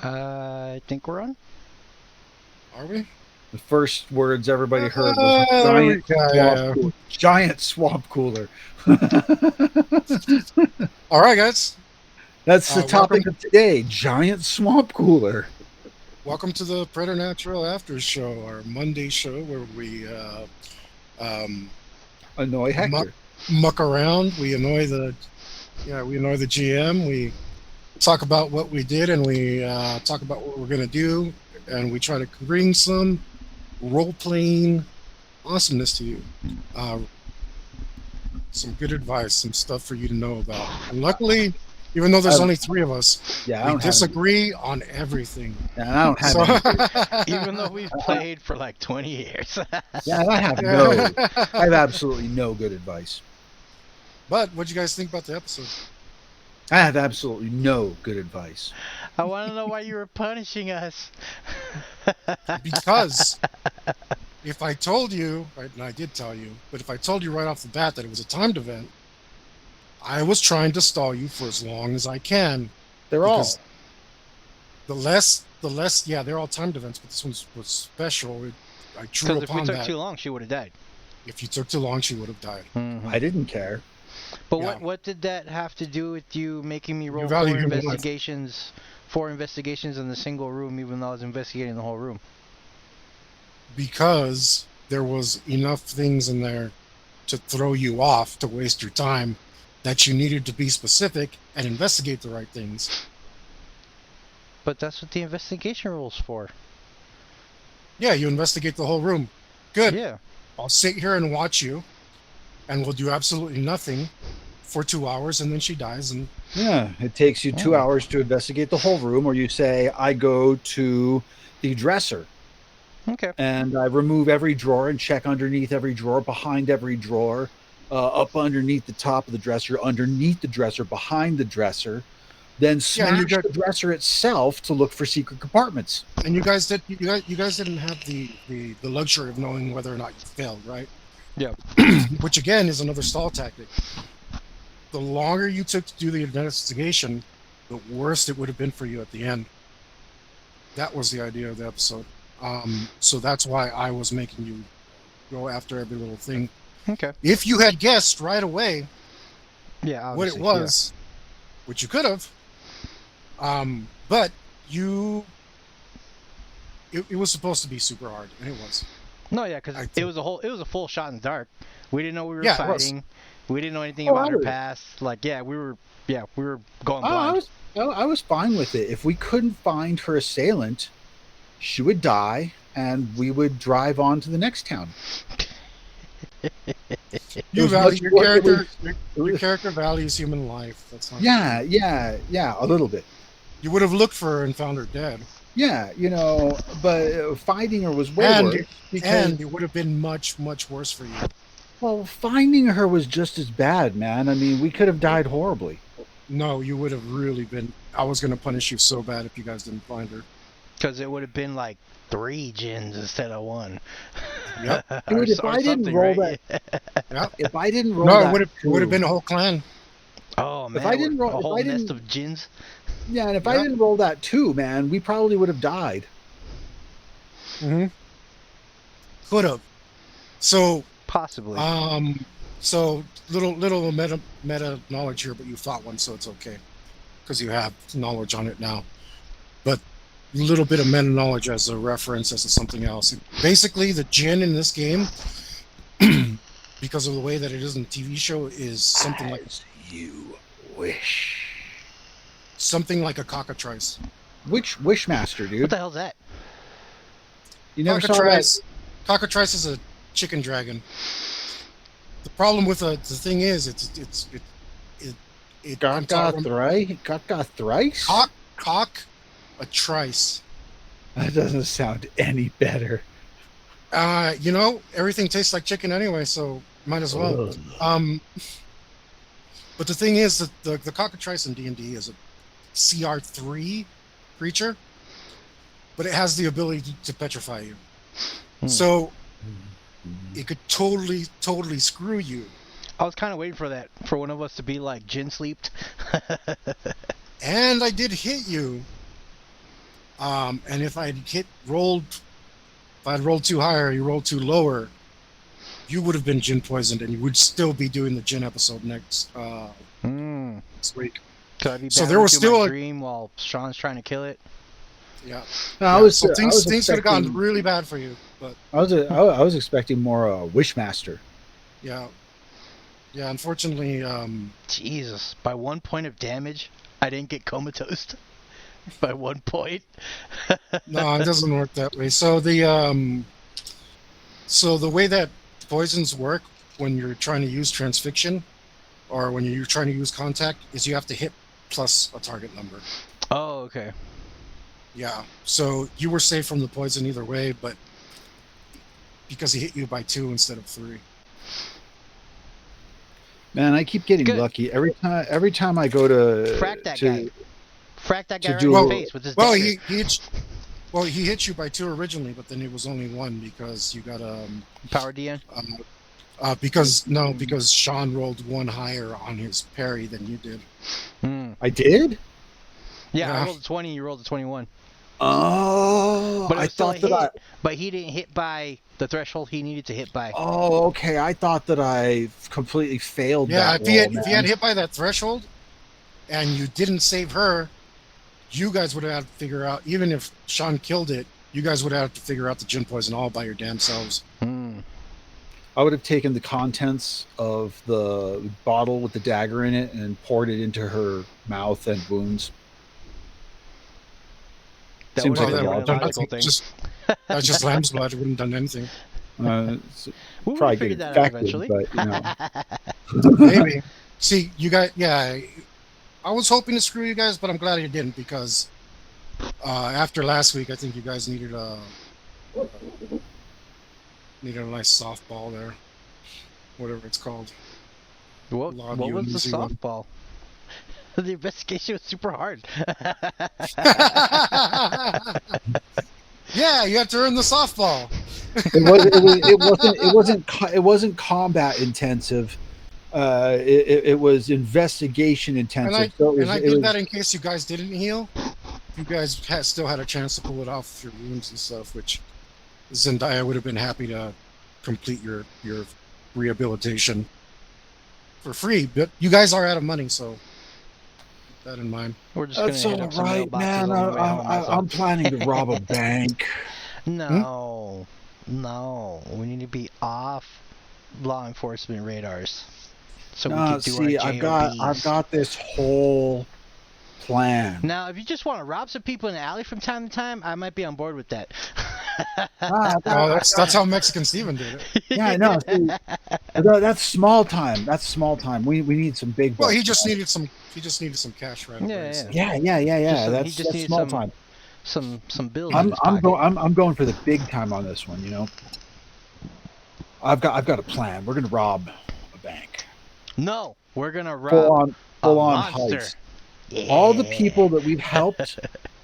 I think we're on. Are we? The first words everybody heard was There we go. Yeah. giant swamp cooler. All right, guys. That's the Welcome. topic of today, giant swamp cooler. Welcome to the Preternatural After Show, our Monday show where we um, Annoy muck, Hector. muck around. We annoy the GM. We talk about what we did, and we talk about what we're gonna do, and we try to bring some role playing awesomeness to you. Uh, some good advice, some stuff for you to know about. And luckily, even though there's I- only three of us, Yeah, I we don't have disagree on everything. and I don't have So, any. Even though we've played for like 20 years. Yeah, and I have absolutely no good advice. But what do you guys think about the episode? I have absolutely no good advice. I want to know why you were punishing us. Because if I told you, right, and I did tell you, but if I told you right off the bat that it was a timed event, I was trying to stall you for as long as I can. They're all. Because the less, yeah, they're all timed events, but this one was special. I drew Because if we upon took that. too long, she would have died. If you took too long, she would have died. Mhm. I didn't care. But Yeah. what did that have to do with you making me roll value human life. four investigations in the single room, even though I was investigating the whole room? Because there was enough things in there to throw you off, to waste your time, that you needed to be specific and investigate the right things. But that's what the investigation rule's for. Yeah, you investigate the whole room. Good. Yeah. I'll sit here and watch you, and we'll do absolutely nothing for 2 hours, and then she dies. And Yeah, it takes you 2 hours to investigate the whole room, or you say, I go to the dresser Okay. and I remove every drawer and check underneath every drawer, behind every drawer, up underneath the top of the dresser, underneath the dresser, behind the dresser, then smash the dresser itself to look for secret compartments. and you guys didn't have the luxury of knowing whether or not you failed, right? Yeah. Which again is another stall tactic. The longer you took to do the investigation, the worse it would have been for you at the end. That was the idea of the episode. So that's why I was making you go after every little thing. Okay. If you had guessed right away Yeah. what it was, which you could have, but it was supposed to be super hard, and it was. No, yeah, because it was a full shot in the dark. We didn't know we were Yeah, it was. fighting. We didn't know anything Oh, about I her was- past. Like, we were going Oh, blind. I was fine with it. If we couldn't find her assailant, she would die, and we would drive on to the next town. Your was- character values human life. That's not. Yeah, a little bit. You would have looked for her and found her dead, Yeah, but finding her was way And- worse. Because, and it would have been much, much worse for you. well, finding her was just as bad, man. I mean, we could have died horribly. No, you would have really been. I was going to punish you so bad if you guys didn't find her. Because it would have been like 3 gins instead of 1. Yep. Dude, if I didn't roll right? Yeah. If I didn't roll No, that, it would have been a whole clan. Oh man, I didn't roll- a if whole I nest didn't- of gins. yeah, and if I Yep. didn't roll that too, man, we probably would have died. Mm-hmm. Could have. So, Possibly. so little meta knowledge here, but you fought one, so it's okay because you have knowledge on it now. But a little bit of meta knowledge as a reference as to something else. Basically, the djinn in this game, because of the way that it is in the TV show, is something like As you wish. a cockatrice. Which Wishmaster, what dude? the hell's that? You never saw that? Cockatrice is a chicken dragon. The problem with the thing is I'm talking Thrice? cock a trice. That doesn't sound any better. Everything tastes like chicken anyway, so might as well. But the thing is that the cockatrice in D&D is a CR3 creature, but it has the ability to petrify you. So it could totally screw you. I was kind of waiting for that, for one of us to be like gin sleeped. And I did hit you, And if I'd rolled too high or you rolled too lower, you would have been gin poisoned, and you would still be doing the gin episode next week. Could I be So battling there was through still my a dream while Sean's trying to kill it? yeah. So Things could have gone really bad for you, but I was expecting more Wishmaster. yeah. Unfortunately, Jesus, by 1 point of damage, I didn't get comatose. By 1 point. no, it doesn't work that way. So the way that poisons work when you're trying to use transfixion, or when you're trying to use contact, is you have to hit plus a target number. Oh, okay. Yeah. So you were safe from the poison either way, but because he hit you by 2 instead of 3. Man, I keep getting lucky every time I go to Frack that guy. Frack that guy right in well, the face with his well, dagger. he hit you by 2 originally, but then it was only 1 because you got Power DN? because Sean rolled 1 higher on his parry than you did. I did? Yeah, I rolled a 20, you rolled a 21. Oh, But it was I still a thought hit, but he didn't hit by the threshold he needed to hit by. Oh, okay. I thought that I completely failed. Yeah, that if he had hit by that threshold, and you didn't save her, you guys would have to figure out. Even if Sean killed it, you guys would have to figure out the gin poison all by your damn selves. I would have taken the contents of the bottle with the dagger in it and poured it into her mouth and wounds. That Seems would like have a been a lot. logical thing. That's just lamb's blood. It wouldn't have done anything. We would Probably have figured get that out infected, eventually. but Maybe. See, you guys. Yeah, I was hoping to screw you guys, but I'm glad you didn't, because after last week, I think you guys needed a nice softball there, whatever it's called. What was the softball? The investigation was super hard. Yeah, you have to earn the softball. It wasn't combat intensive. It was investigation intensive. I did that in case you guys didn't heal. You guys still had a chance to pull it off with your wounds and stuff, which Zendaya would have been happy to complete your rehabilitation for free. But you guys are out of money, so keep that in mind. We're just gonna hit up some mailboxes man. on the way home. I'm planning to rob a bank. No, we need to be off law enforcement radars, so we can do our JOBs. I've got this whole plan. Now, if you just want to rob some people in the alley from time to time, I might be on board with that. That's how Mexican Steven did it. Yeah, I know. That's small time. We need some big bucks. Well, he just needed some cash right away. Yeah. That's small time. Some bills. I'm going for the big time on this one. You know, I've got a plan. We're gonna rob a bank. No, we're gonna rob full on monster. heist. Yeah. All the people that we've helped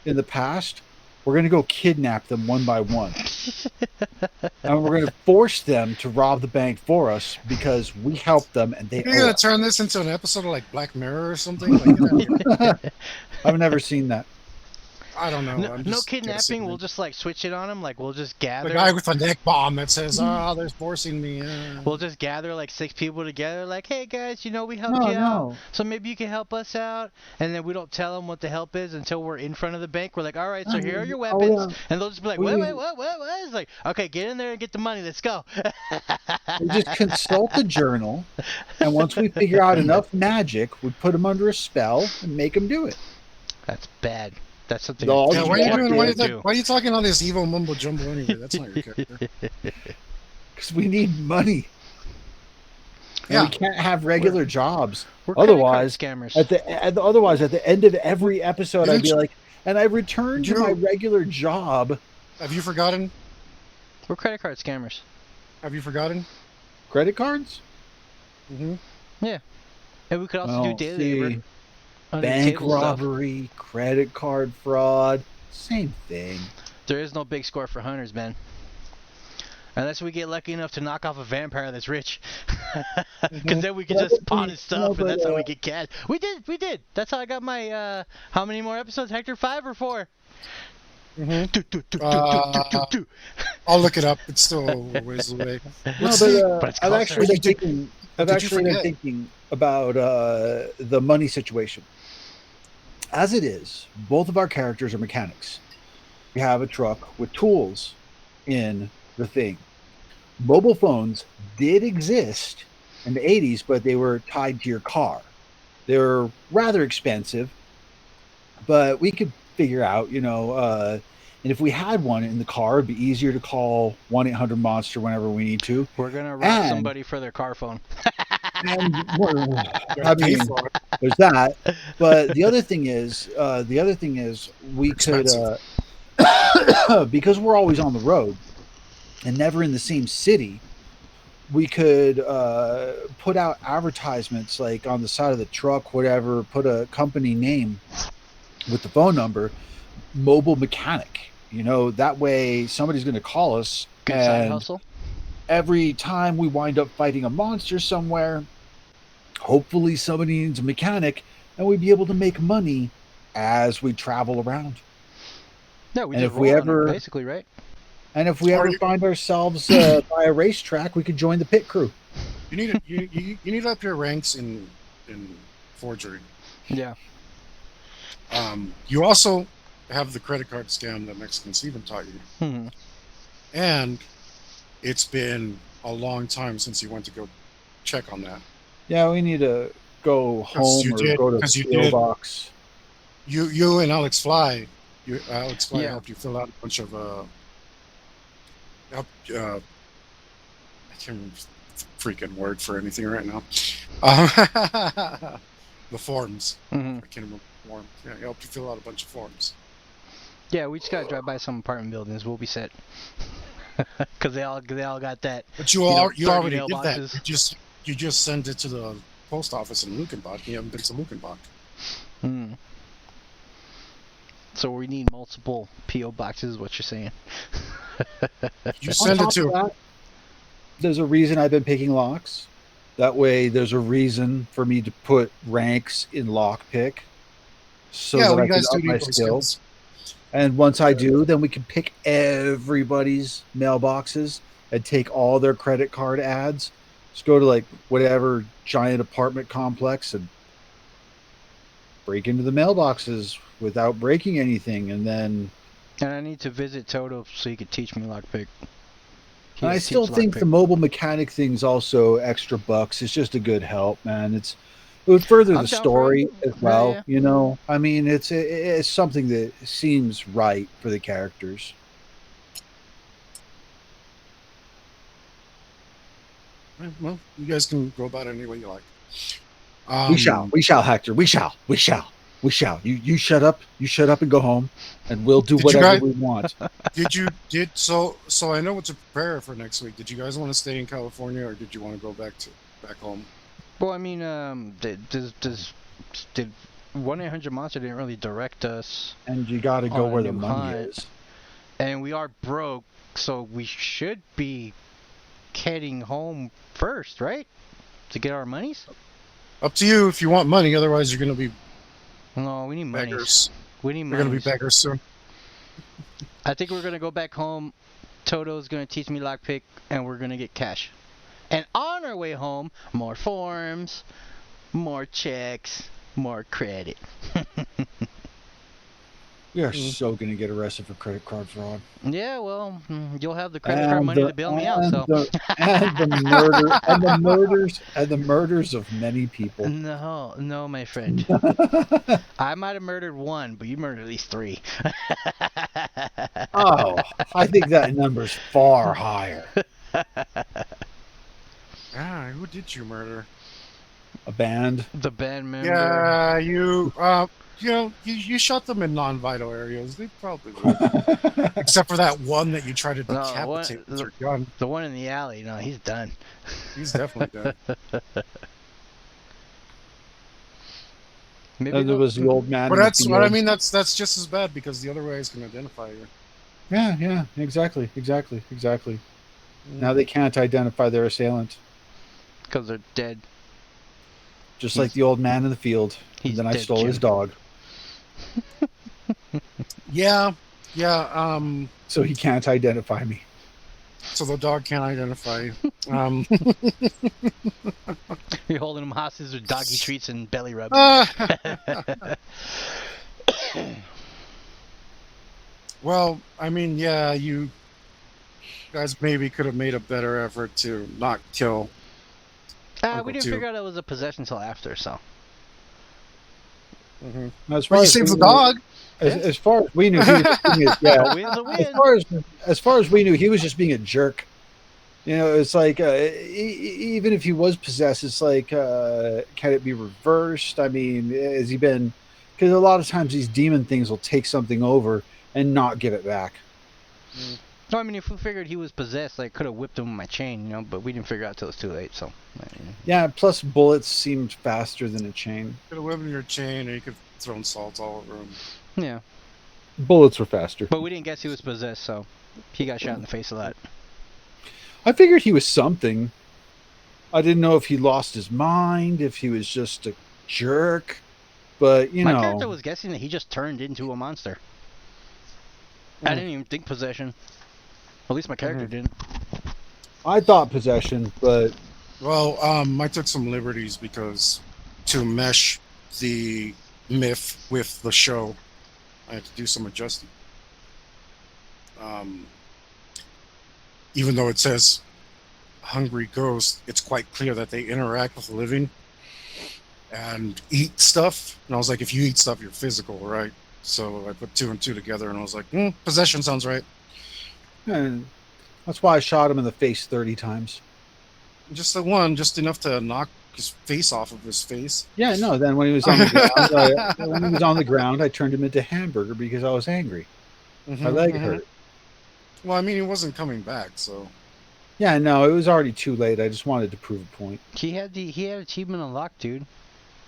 in the past, we're gonna go kidnap them one by one, and we're gonna force them to rob the bank for us because we helped them and they. You're gonna turn this into an episode of like Black Mirror or something? Like, I've never seen that. I don't know. No kidnapping. We'll just like switch it on them. Like we'll just gather. The guy with the neck bomb that says, they're forcing me. We'll just gather like 6 people together. Like, hey guys, we helped you out. So maybe you can help us out. And then we don't tell them what the help is until we're in front of the bank. We're like, all right, so here are your weapons. And they'll just be like, wait, what? It's like, okay, get in there and get the money. Let's go. We just consult the journal. And once we figure out enough magic, we put them under a spell and make them do it. That's bad. That's something. Why are you talking all this evil mumbo jumbo anyway? That's not your character. Because we need money. Yeah, we can't have regular jobs. We're Otherwise, scammers. At the end of every episode, I'd be like, and I returned to my regular job. Have you forgotten? We're credit card scammers. Have you forgotten? Credit cards? Mm-hmm. Yeah, and we could also do daily labor. Bank robbery, credit card fraud, same thing. There is no big score for hunters, man. Unless we get lucky enough to knock off a vampire that's rich. Because then we can just pawn his stuff, and that's how we get cash. We did. That's how I got my, how many more episodes, Hector? 5 or 4? I'll look it up. It's still a ways away. No, but I've actually been thinking about the money situation. As it is, both of our characters are mechanics. We have a truck with tools in the thing. Mobile phones did exist in the 80s, but they were tied to your car. They were rather expensive, but we could figure out, and if we had one in the car, it'd be easier to call 1-800-MONSTER whenever we need to. We're going to rob somebody for their car phone. And I mean, there's that. But the other thing is we could, because we're always on the road and never in the same city, we could put out advertisements like on the side of the truck, whatever, put a company name with the phone number, mobile mechanic. That way somebody's going to call us. Good side hustle. Every time we wind up fighting a monster somewhere, hopefully somebody needs a mechanic, and we'd be able to make money as we travel around. Yeah, we just roll on it, basically, right? And if we ever find ourselves by a racetrack, we could join the pit crew. You need you need to up your ranks in forgery. Yeah. You also have the credit card scam that Mexican Steven taught you. Mm-hmm. And it's been a long time since you went to go check on that. Yeah, we need to go home or go to the PO box. You and Alex Fly. Alex Fly helped you fill out a bunch of I can't remember the freaking word for anything right now. The forms. Mm-hmm. I can't remember the form. Yeah, he helped you fill out a bunch of forms. Yeah, we just gotta drive by some apartment buildings. We'll be set. Because they all got that. But you already did that. You just sent it to the post office in Lukenbach. You haven't been to Lukenbach. Hmm. So we need multiple PO boxes. Is what you're saying? You send it to. That, there's a reason I've been picking locks. That way, there's a reason for me to put ranks in lockpick, so that I can up my skills. And once I do, then we can pick everybody's mailboxes and take all their credit card ads. Just go to like whatever giant apartment complex and break into the mailboxes without breaking anything, and then. And I need to visit Toto so he could teach me lockpick. And I still think the mobile mechanic thing's also extra bucks. It's just a good help, man. It would further the story as well. Yeah. I mean, it's something that seems right for the characters. Well, you guys can go about it any way you like. We shall, Hector. We shall. You shut up and go home, and we'll do whatever we want. So I know what to prepare for next week. Did you guys want to stay in California, or did you want to go back home? Well, I mean, did 1-800-MONSTER didn't really direct us. And you got to go where the money is. And we are broke, so we should be heading home first, right? To get our monies? Up to you if you want money. Otherwise, you're going to be. No, we need beggars. We need money. We're going to be beggars soon. I think we're going to go back home. Toto's going to teach me lockpick, and we're going to get cash. And on our way home, more forms, more checks, more credit. We are so going to get arrested for credit card fraud. Yeah, well, you'll have the credit card money to bail me out. So. And the murders of many people. No, my friend. I might have murdered one, but you murdered at least 3. Oh, I think that number's far higher. Who did you murder? A band. The band member. Yeah, you shot them in non-vital areas. They probably would. Except for that one that you tried to decapitate with your gun. The one in the alley. No, he's done. He's definitely done. Maybe there was the old man. But that's what I mean. That's just as bad because the other ways can identify you. Yeah, exactly. Now they can't identify their assailant because they're dead. Just like the old man in the field. And then I stole his dog. Yeah, Yeah. So he can't identify me. So the dog can't identify you. You're holding him hostage with doggy treats and belly rubs. Well, I mean, yeah, you guys maybe could have made a better effort to not kill. We didn't figure out it was a possession until after, so. Mm-hmm. Well, you saved the dog. As far as we knew, he was just being a win. As far as we knew, he was just being a jerk. You know, it's like even if he was possessed, it's like can it be reversed? I mean, has he been? Because a lot of times these demon things will take something over and not give it back. No, I mean, if we figured he was possessed, I could have whipped him with my chain, you know, but we didn't figure out till it was too late, so. Yeah, plus bullets seemed faster than a chain. Could have whipped him your chain, or you could have thrown salt all over him. Yeah. Bullets were faster. But we didn't guess he was possessed, so he got shot in the face a lot. I figured he was something. I didn't know if he lost his mind, if he was just a jerk, but my character was guessing that he just turned into a monster. I didn't even think possession. At least my character didn't. I thought possession, but... Well, I took some liberties because to mesh the myth with the show, I had to do some adjusting. Even though it says hungry ghost, it's quite clear that they interact with the living and eat stuff. And I was like, if you eat stuff, you're physical, right? So I put 2 and 2 together, and I was like, possession sounds right. And that's why I shot him in the face 30 times. Just the one, just enough to knock his face off of his face. Yeah, no. Then when he was on the ground, I turned him into hamburger because I was angry. My leg hurt. Well, I mean, he wasn't coming back, so. Yeah, no, it was already too late. I just wanted to prove a point. He had achievement unlocked, dude.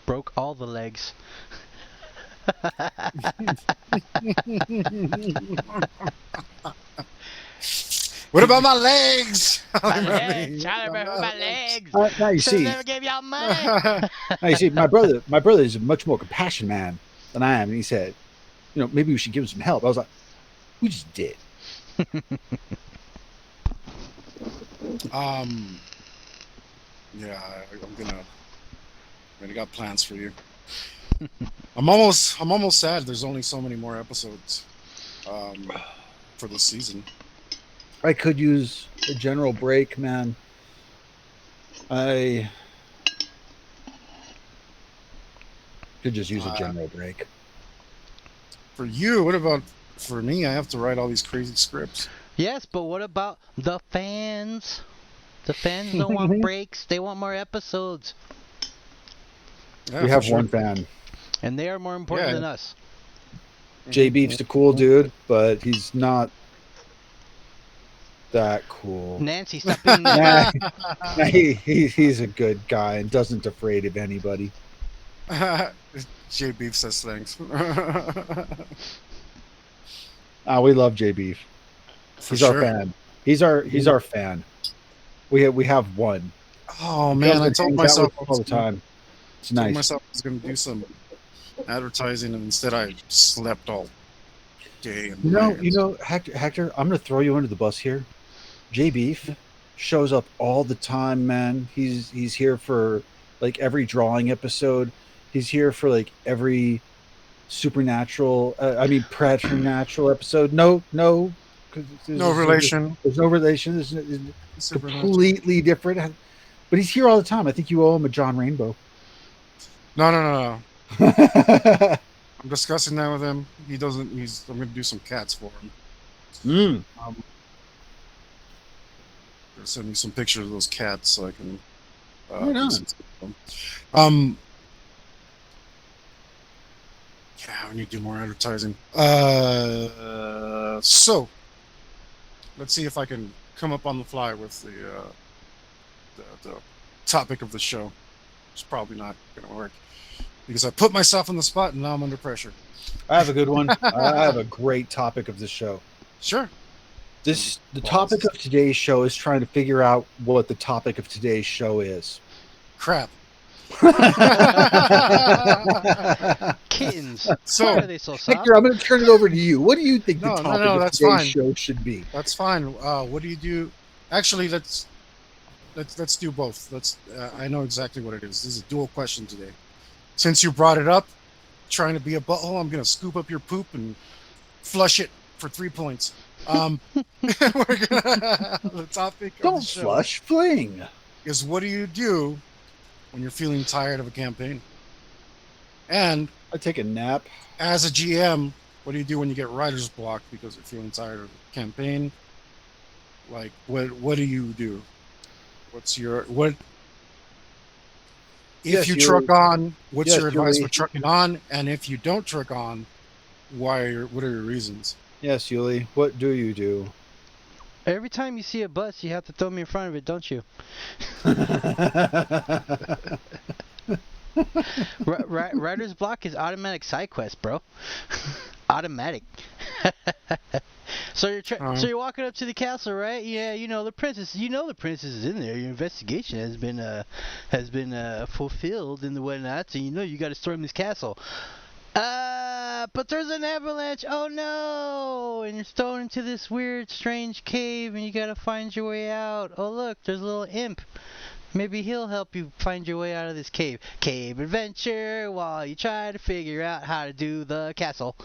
Broke all the legs. What about my legs? My legs. Tell me about my legs. Now you see. Never gave y'all money. Now you see, my brother is a much more compassionate man than I am, and he said, you know, maybe we should give him some help. I was like, we just did. Yeah, I got plans for you. I'm almost sad there's only so many more episodes for the season. I could use a general break, man. I could just use a general break. For you, what about for me? I have to write all these crazy scripts. Yes, but what about the fans? The fans don't want breaks. They want more episodes. Yeah, we have one fan. And they are more important than us. J Beef's a cool dude, but he's not that cool. Nancy, stop being that. He's a good guy and doesn't afraid of anybody. J Beef says thanks. We love J Beef. He's our fan. He's our fan. We have one. Oh man, I told myself all the time. It's nice. I told myself I was going to do some advertising, and instead I slept all day. And you know, Hector, I'm going to throw you under the bus here. J Beef shows up all the time, man. He's here for like every drawing episode. He's here for like every preternatural episode. No relation. There's no relation. It's completely different. But he's here all the time. I think you owe him a John Rainbow. No. I'm discussing that with him. He doesn't. I'm going to do some cats for him. Send me some pictures of those cats so I can. Yeah, we need to do more advertising. So let's see if I can come up on the fly with the topic of the show. It's probably not going to work because I put myself on the spot and now I'm under pressure. I have a good one. I have a great topic of the show. Sure. The topic of today's show is trying to figure out what the topic of today's show is. Crap. Kittens. So, why are they so soft? Hector, I'm going to turn it over to you. What do you think the no, topic no, of that's today's fine. show should be? That's fine. What do you do? Actually, let's do both. I know exactly what it is. This is a dual question today. Since you brought it up, trying to be a butthole, I'm gonna scoop up your poop and flush it for 3 points. We're gonna the topic of Don't the show flush, fling. is what do you do when you're feeling tired of a campaign? And I take a nap. as a GM, what do you do when you get writer's block because you're feeling tired of the campaign? Like, what do you do? What's your what? If Yes, you Yuli. truck on, what's Yes, your advice Yuli. for trucking on? And if you don't truck on, what are your reasons? Yes, Yuli. What do you do? Every time you see a bus, you have to throw me in front of it, don't you? Writer's block is automatic side quest, bro. Automatic. So you're walking up to the castle, right? Yeah, you know the princess. You know the princess is in there. Your investigation has been fulfilled and the whatnot. So you know you got to storm this castle. But there's an avalanche. Oh no! And you're thrown into this weird, strange cave, and you gotta find your way out. Oh look, there's a little imp. Maybe he'll help you find your way out of this cave. Cave adventure while you try to figure out how to do the castle.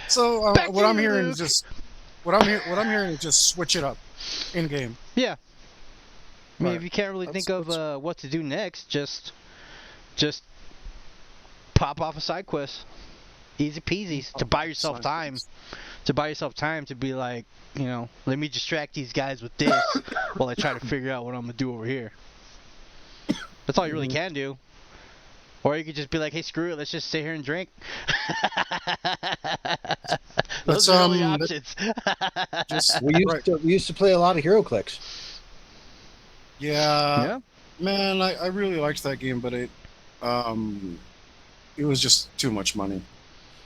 So what I'm hearing is just what I'm hearing is just switch it up in game. Yeah. I mean, Right. if you can't really think of what to do next, just pop off a side quest. Easy peasy. To buy yourself time. To buy yourself time to be like, you know, let me distract these guys with this while I try to figure out what I'm gonna do over here. That's all you really can do. Or you could just be like, hey, screw it, let's just sit here and drink. Those are the only options. We used to play a lot of HeroClix. Yeah. Man, I really liked that game, but it was just too much money.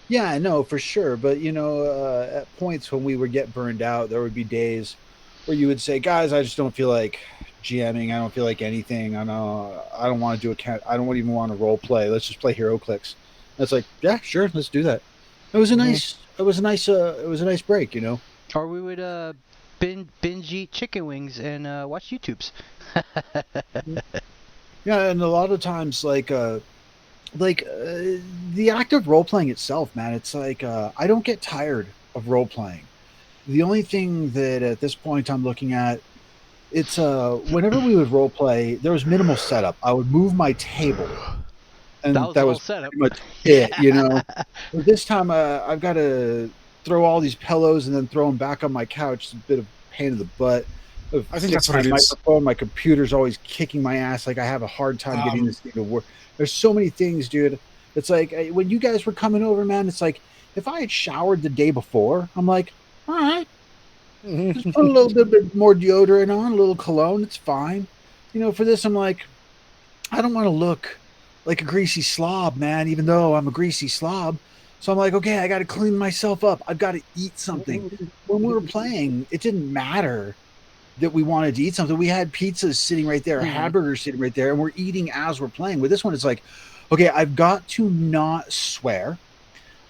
Yeah, I know for sure. But you know, at points when we would get burned out, there would be days where you would say, "Guys, I just don't feel like GMing. I don't feel like anything. I don't want to do I don't even want to role play. Let's just play HeroClix." That's like, yeah, sure, let's do that. It was a nice. It was a nice break, you know. Or we would binge eat chicken wings and watch YouTubes. Yeah, and a lot of times, the act of role playing itself, man, it's like I don't get tired of role playing. The only thing that at this point I'm looking at, it's whenever we would role play, there was minimal setup. I would move my table, and that was setup. pretty much it, you know. But this time, I've got to throw all these pillows and then throw them back on my couch. It's a bit of a pain in the butt. I think that's what it is. My computer's always kicking my ass. Like I have a hard time getting this thing to work. There's so many things, dude. It's like when you guys were coming over, man. It's like if I had showered the day before, I'm like, all right, just put a little bit more deodorant on, a little cologne. It's fine. You know, for this, I'm like, I don't want to look like a greasy slob, man. Even though I'm a greasy slob. So I'm like, okay, I got to clean myself up. I've got to eat something. When we were playing, it didn't matter that we wanted to eat something. We had pizzas sitting right there, hamburgers sitting right there, and we're eating as we're playing. With this one, it's like, okay, I've got to not swear.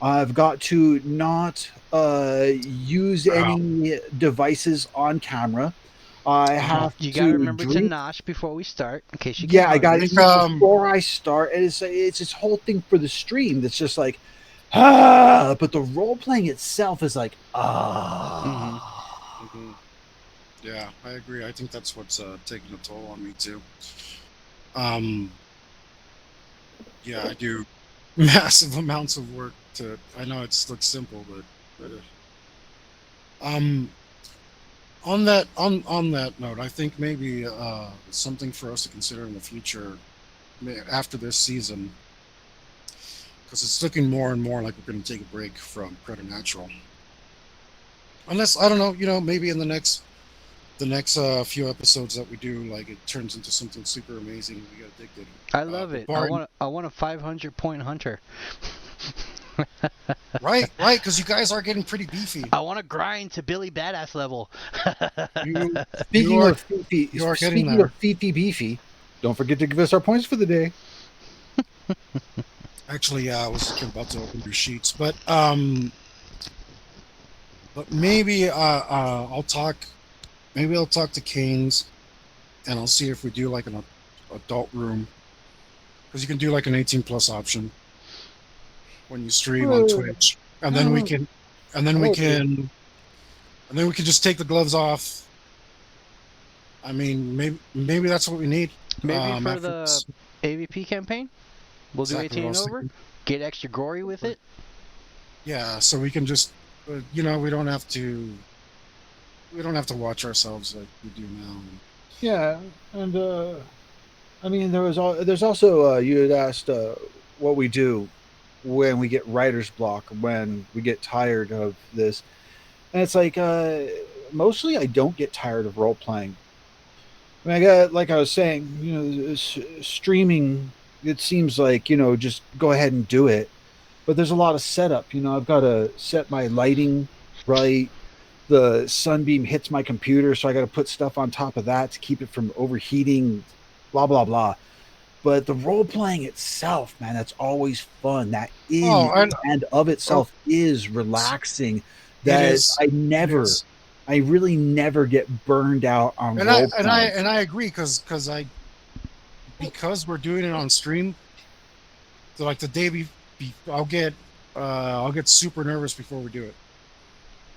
I've got to not use any devices on camera. I have you to gotta remember drink. to nosh before we start, in case you Yeah, I got to to before I start. And it's this whole thing for the stream that's just like, but the role playing itself is like, Yeah, I agree. I think that's what's taking a toll on me too. Yeah, I do massive amounts of work to. I know it looks simple, but on that note, I think maybe something for us to consider in the future after this season, because it's looking more and more like we're going to take a break from Preternatural. Unless I don't know, you know, maybe in the next few episodes that we do, like it turns into something super amazing. We get addicted. I love it. I want a 500 point hunter. Right, because you guys are getting pretty beefy. I want to grind to Billy Badass level. Speaking of Fifi Beefy, don't forget to give us our points for the day. Actually, I was about to open your sheets, but maybe I'll talk. Maybe I'll talk to Kings, and I'll see if we do like an adult room, because you can do like an 18+ option when you stream on Twitch, and then we can just take the gloves off. I mean, maybe that's what we need. Maybe for the AVP campaign, we'll do 18 and over. Get extra gory with it. Yeah, so we can just, we don't have to watch ourselves like we do now. Yeah, and I mean, there's also you had asked what we do when we get writer's block, when we get tired of this, and it's like mostly I don't get tired of role playing. I mean, like I was saying, streaming. It seems like just go ahead and do it, but there's a lot of setup. I've got to set my lighting right. The sunbeam hits my computer, so I got to put stuff on top of that to keep it from overheating. Blah blah blah. But the role playing itself, man, that's always fun. That and of itself is relaxing. I really never get burned out on role playing. And I agree because we're doing it on stream. So like the day I'll get super nervous before we do it.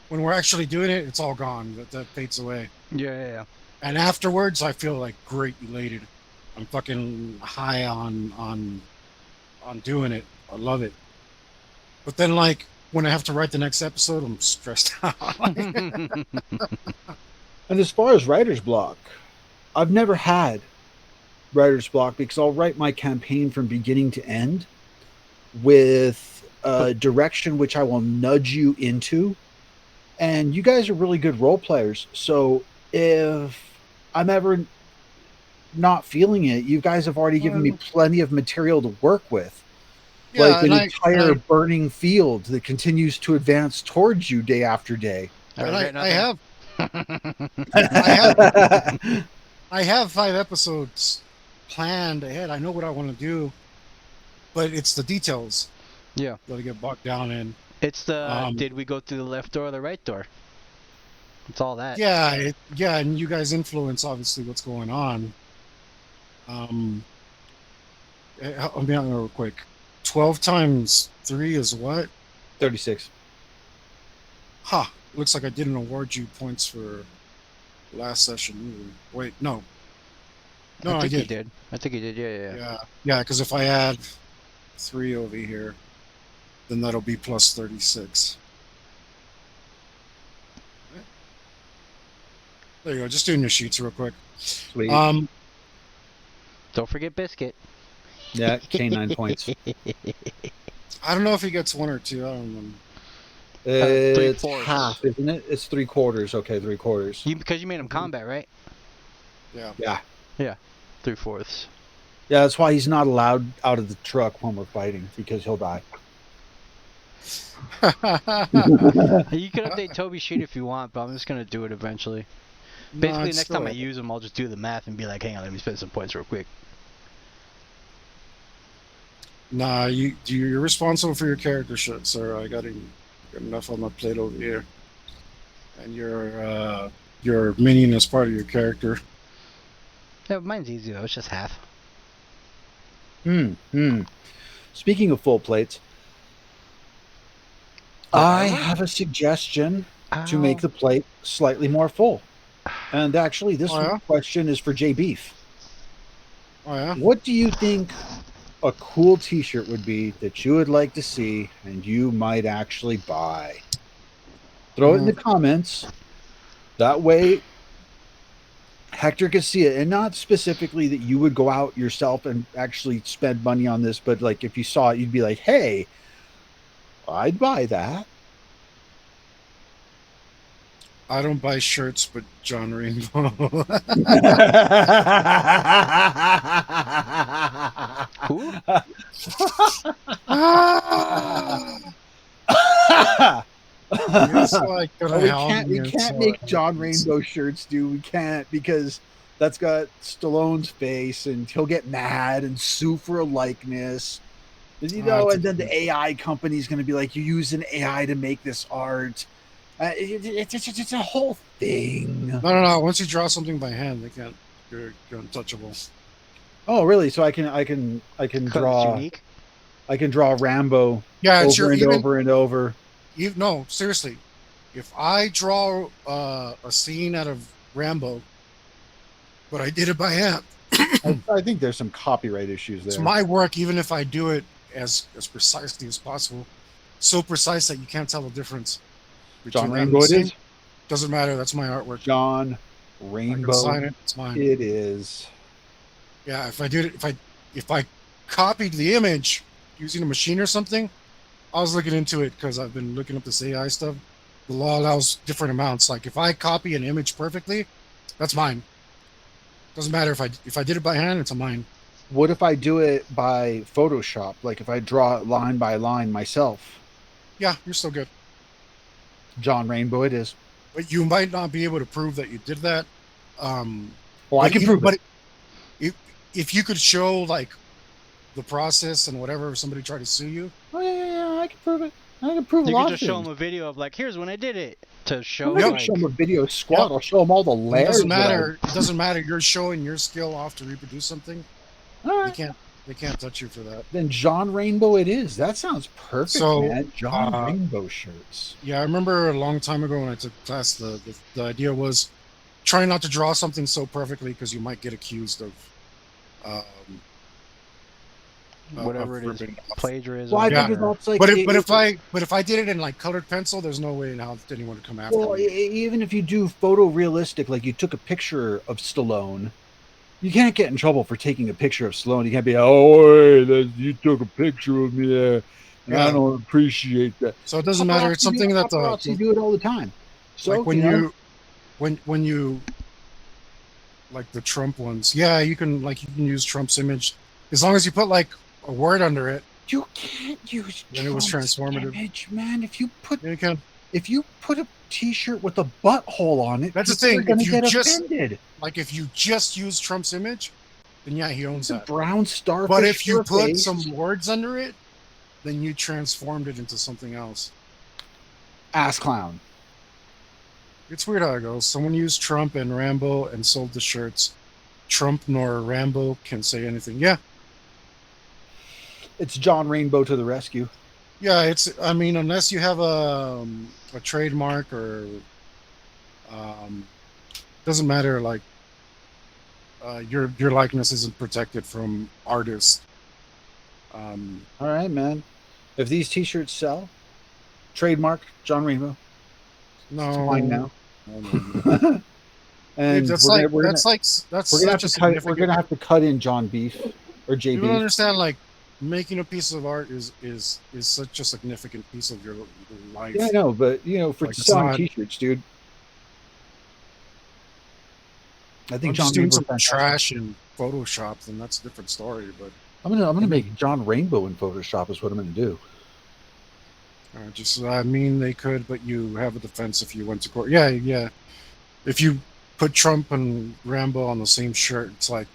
When we're actually doing it, it's all gone. That fades away. Yeah. And afterwards, I feel like great elated. I'm fucking high on doing it. I love it. But then, like, when I have to write the next episode, I'm stressed out. And as far as writer's block, I've never had writer's block because I'll write my campaign from beginning to end with a direction which I will nudge you into. And you guys are really good role players. So if I'm ever not feeling it, you guys have already given me plenty of material to work with. Yeah, like an entire burning field that continues to advance towards you day after day. I have 5 episodes planned ahead. I know what I want to do, but it's the details. Yeah. That I get bogged down in. It's the did we go through the left door or the right door? It's all that. Yeah, and you guys influence obviously what's going on. I'll be on real quick. 12 times 3 is what? 36. Looks like I didn't award you points for last session. Wait, no. No, I did. I think you did. Yeah. Yeah, because if I add 3 over here, then that'll be plus 36. There you go. Just doing your sheets real quick. Sweet. Don't forget Biscuit. Yeah, K9 points. I don't know if he gets 1 or 2. I don't know. It's half, isn't it? It's 3/4. Okay, 3/4. Because you made him combat, right? Yeah. Yeah. 3/4. Yeah, that's why he's not allowed out of the truck when we're fighting, because he'll die. You can update Toby's sheet if you want, but I'm just going to do it eventually. Basically, next time I use him, I'll just do the math and be like, hang on, let me spend some points real quick. Nah, you're responsible for your character shit, sir. I got enough on my plate over here. And your minion is part of your character. Yeah, mine's easy though. It's just half. Speaking of full plates, I have a suggestion to make the plate slightly more full. And actually, this question is for J Beef. Oh yeah. What do you think a cool T-shirt would be that you would like to see and you might actually buy? Throw it in the comments. That way Hector can see it, and not specifically that you would go out yourself and actually spend money on this, but like if you saw it, you'd be like, hey, I'd buy that. I don't buy shirts, but John Rainbow. Who? It's like we can't make John Rainbow shirts, dude. We can't, because that's got Stallone's face, and he'll get mad and sue for a likeness. You know, and then the AI company's going to be like, "You use an AI to make this art." It's a whole thing. No. Once you draw something by hand, they can't. You're untouchable. Oh, really? So I can draw. Unique. I can draw Rambo. Yeah, it's over and over. No, seriously. If I draw a scene out of Rambo, but I did it by hand, I think there's some copyright issues there. It's my work, even if I do it as precisely as possible. So precise that you can't tell the difference. John Rainbow it is? Doesn't matter. That's my artwork. John Rainbow. I can sign it. It's mine. It is. Yeah, if I did it, if I copied the image using a machine or something, I was looking into it because I've been looking up this AI stuff. The law allows different amounts. Like if I copy an image perfectly, that's mine. Doesn't matter if I did it by hand, it's a mine. What if I do it by Photoshop? Like if I draw it line by line myself? Yeah, you're still good. John Rainbow it is. But you might not be able to prove that you did that. Well, I can prove it. But if you could show like the process and whatever, if somebody tried to sue you. Oh yeah, I can prove it. I can prove you a lot. You can just show them a video of like, here's when I did it to show. I'm not gonna show them a video squat. Yep. I'll show them all the layers. It doesn't matter. It doesn't matter. You're showing your skill off to reproduce something. All right. They can't touch you for that. Then John Rainbow it is. That sounds perfect, man. John Rainbow shirts. Yeah, I remember a long time ago when I took class, the idea was try not to draw something so perfectly because you might get accused of whatever it is, plagiarism. Well, I think it's like, but if I did it in like colored pencil, there's no way in how anyone would come after me. Even if you do photorealistic, like you took a picture of Stallone, you can't get in trouble for taking a picture of Stallone. You can't be, you took a picture of me there, and I don't appreciate that. So it doesn't matter. It's something that you do it all the time. So like when you like the Trump ones, yeah, you can use Trump's image as long as you put like a word under it. You can't use Trump's it was transformative image, man. If you put you put a T-shirt with a butthole on it, that's the thing. If you get offended. Like if you just use Trump's image, then yeah, he owns that. Brown starfish. But if you put some words under it, then you transformed it into something else. Ass clown. It's weird how it goes. Someone used Trump and Rambo and sold the shirts. Trump nor Rambo can say anything. Yeah. It's John Rainbow to the rescue. Yeah, I mean, unless you have a trademark or doesn't matter, like your likeness isn't protected from artists. All right, man. If these T-shirts sell, trademark John Rainbow. No, it's mine now. No. And dude, we're gonna have to cut in John Beef or JB. You don't understand, like making a piece of art is such a significant piece of your life. Yeah, I know, but for selling T-shirts, dude. I think John doing some trash in Photoshop, then that's a different story. But I'm gonna make John Rainbow in Photoshop is what I'm gonna do. I mean, they could, but you have a defense if you went to court. Yeah. If you put Trump and Rambo on the same shirt, it's like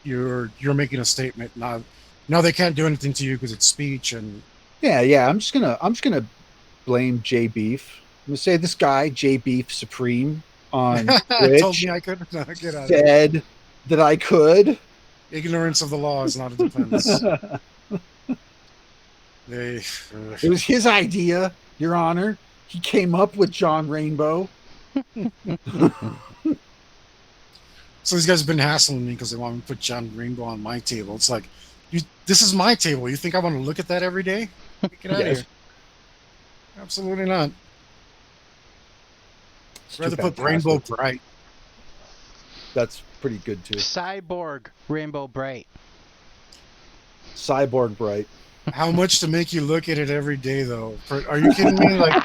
you're making a statement. Now they can't do anything to you because it's speech and. Yeah. I'm just gonna blame J Beef. I'm gonna say this guy J Beef Supreme on Twitch told me I could. No, get out said that I could. Ignorance of the law is not a defense. It was his idea, Your Honor. He came up with John Rainbow. So these guys have been hassling me because they want me to put John Rainbow on my table. It's like, this is my table. You think I want to look at that every day? Get out of here. Absolutely not. I'd rather put Rainbow Bright. That's pretty good too. Cyborg Rainbow Bright. Cyborg Bright. How much to make you look at it every day, though? Are you kidding me? Like,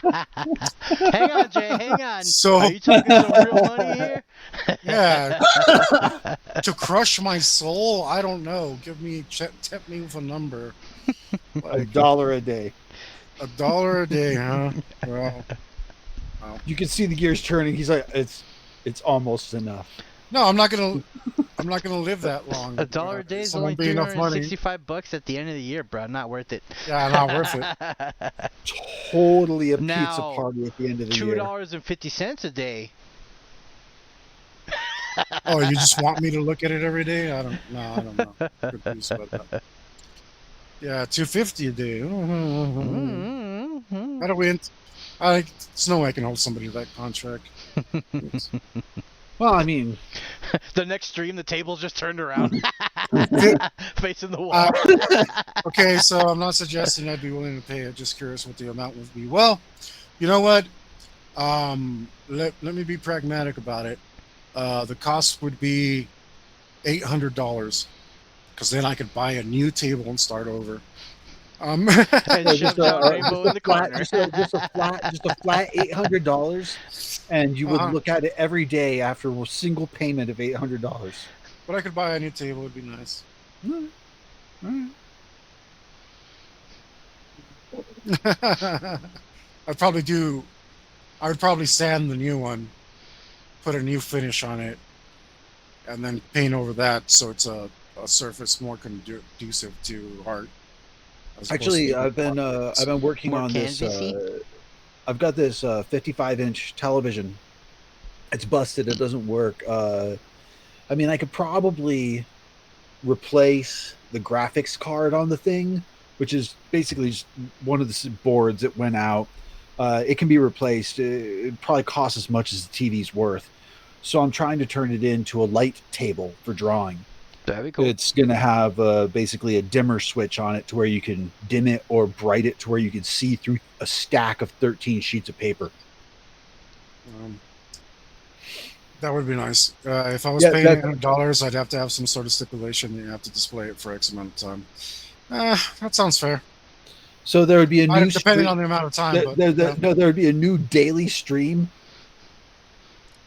hang on, Jay. Hang on. So, are you talking some real money here? Yeah. To crush my soul, I don't know. Tempt me with a number. Like, $1 a day. $1 a day, huh? Well, You can see the gears turning. He's like, it's almost enough. No, I'm not gonna live that long. $1 a day is only $365 at the end of the year, bro. Not worth it. Yeah, not worth it. Totally a pizza party at the end of the year. $2.50 a day. Oh, you just want me to look at it every day? I don't know. Yeah, $2.50 a day. How do we? There's no way I can hold somebody to that contract. Well, I mean, the next stream, the table's just turned around, facing the wall. Okay, so I'm not suggesting I'd be willing to pay. I'm just curious what the amount would be. Well, you know what? Let me be pragmatic about it. The cost would be $800, because then I could buy a new table and start over. And just a rainbow in the corner. Just a flat $800, and you would look at it every day after a single payment of $800. But I could buy a new table. It'd be nice. I'd probably sand the new one, put a new finish on it, and then paint over that so it's a surface more conducive to art. Actually, I've been working on this. I've got this 55-inch television. It's busted. It doesn't work. I mean, I could probably replace the graphics card on the thing, which is basically just one of the boards that went out. It can be replaced. It probably costs as much as the TV's worth. So I'm trying to turn it into a light table for drawing. That'd be cool. It's going to have basically a dimmer switch on it to where you can dim it or bright it to where you can see through a stack of 13 sheets of paper. That would be nice. If I was paying $800, I'd have to have some sort of stipulation. You have to display it for X amount of time. That sounds fair. So there would be a new depending on the amount of time. There would be a new daily stream.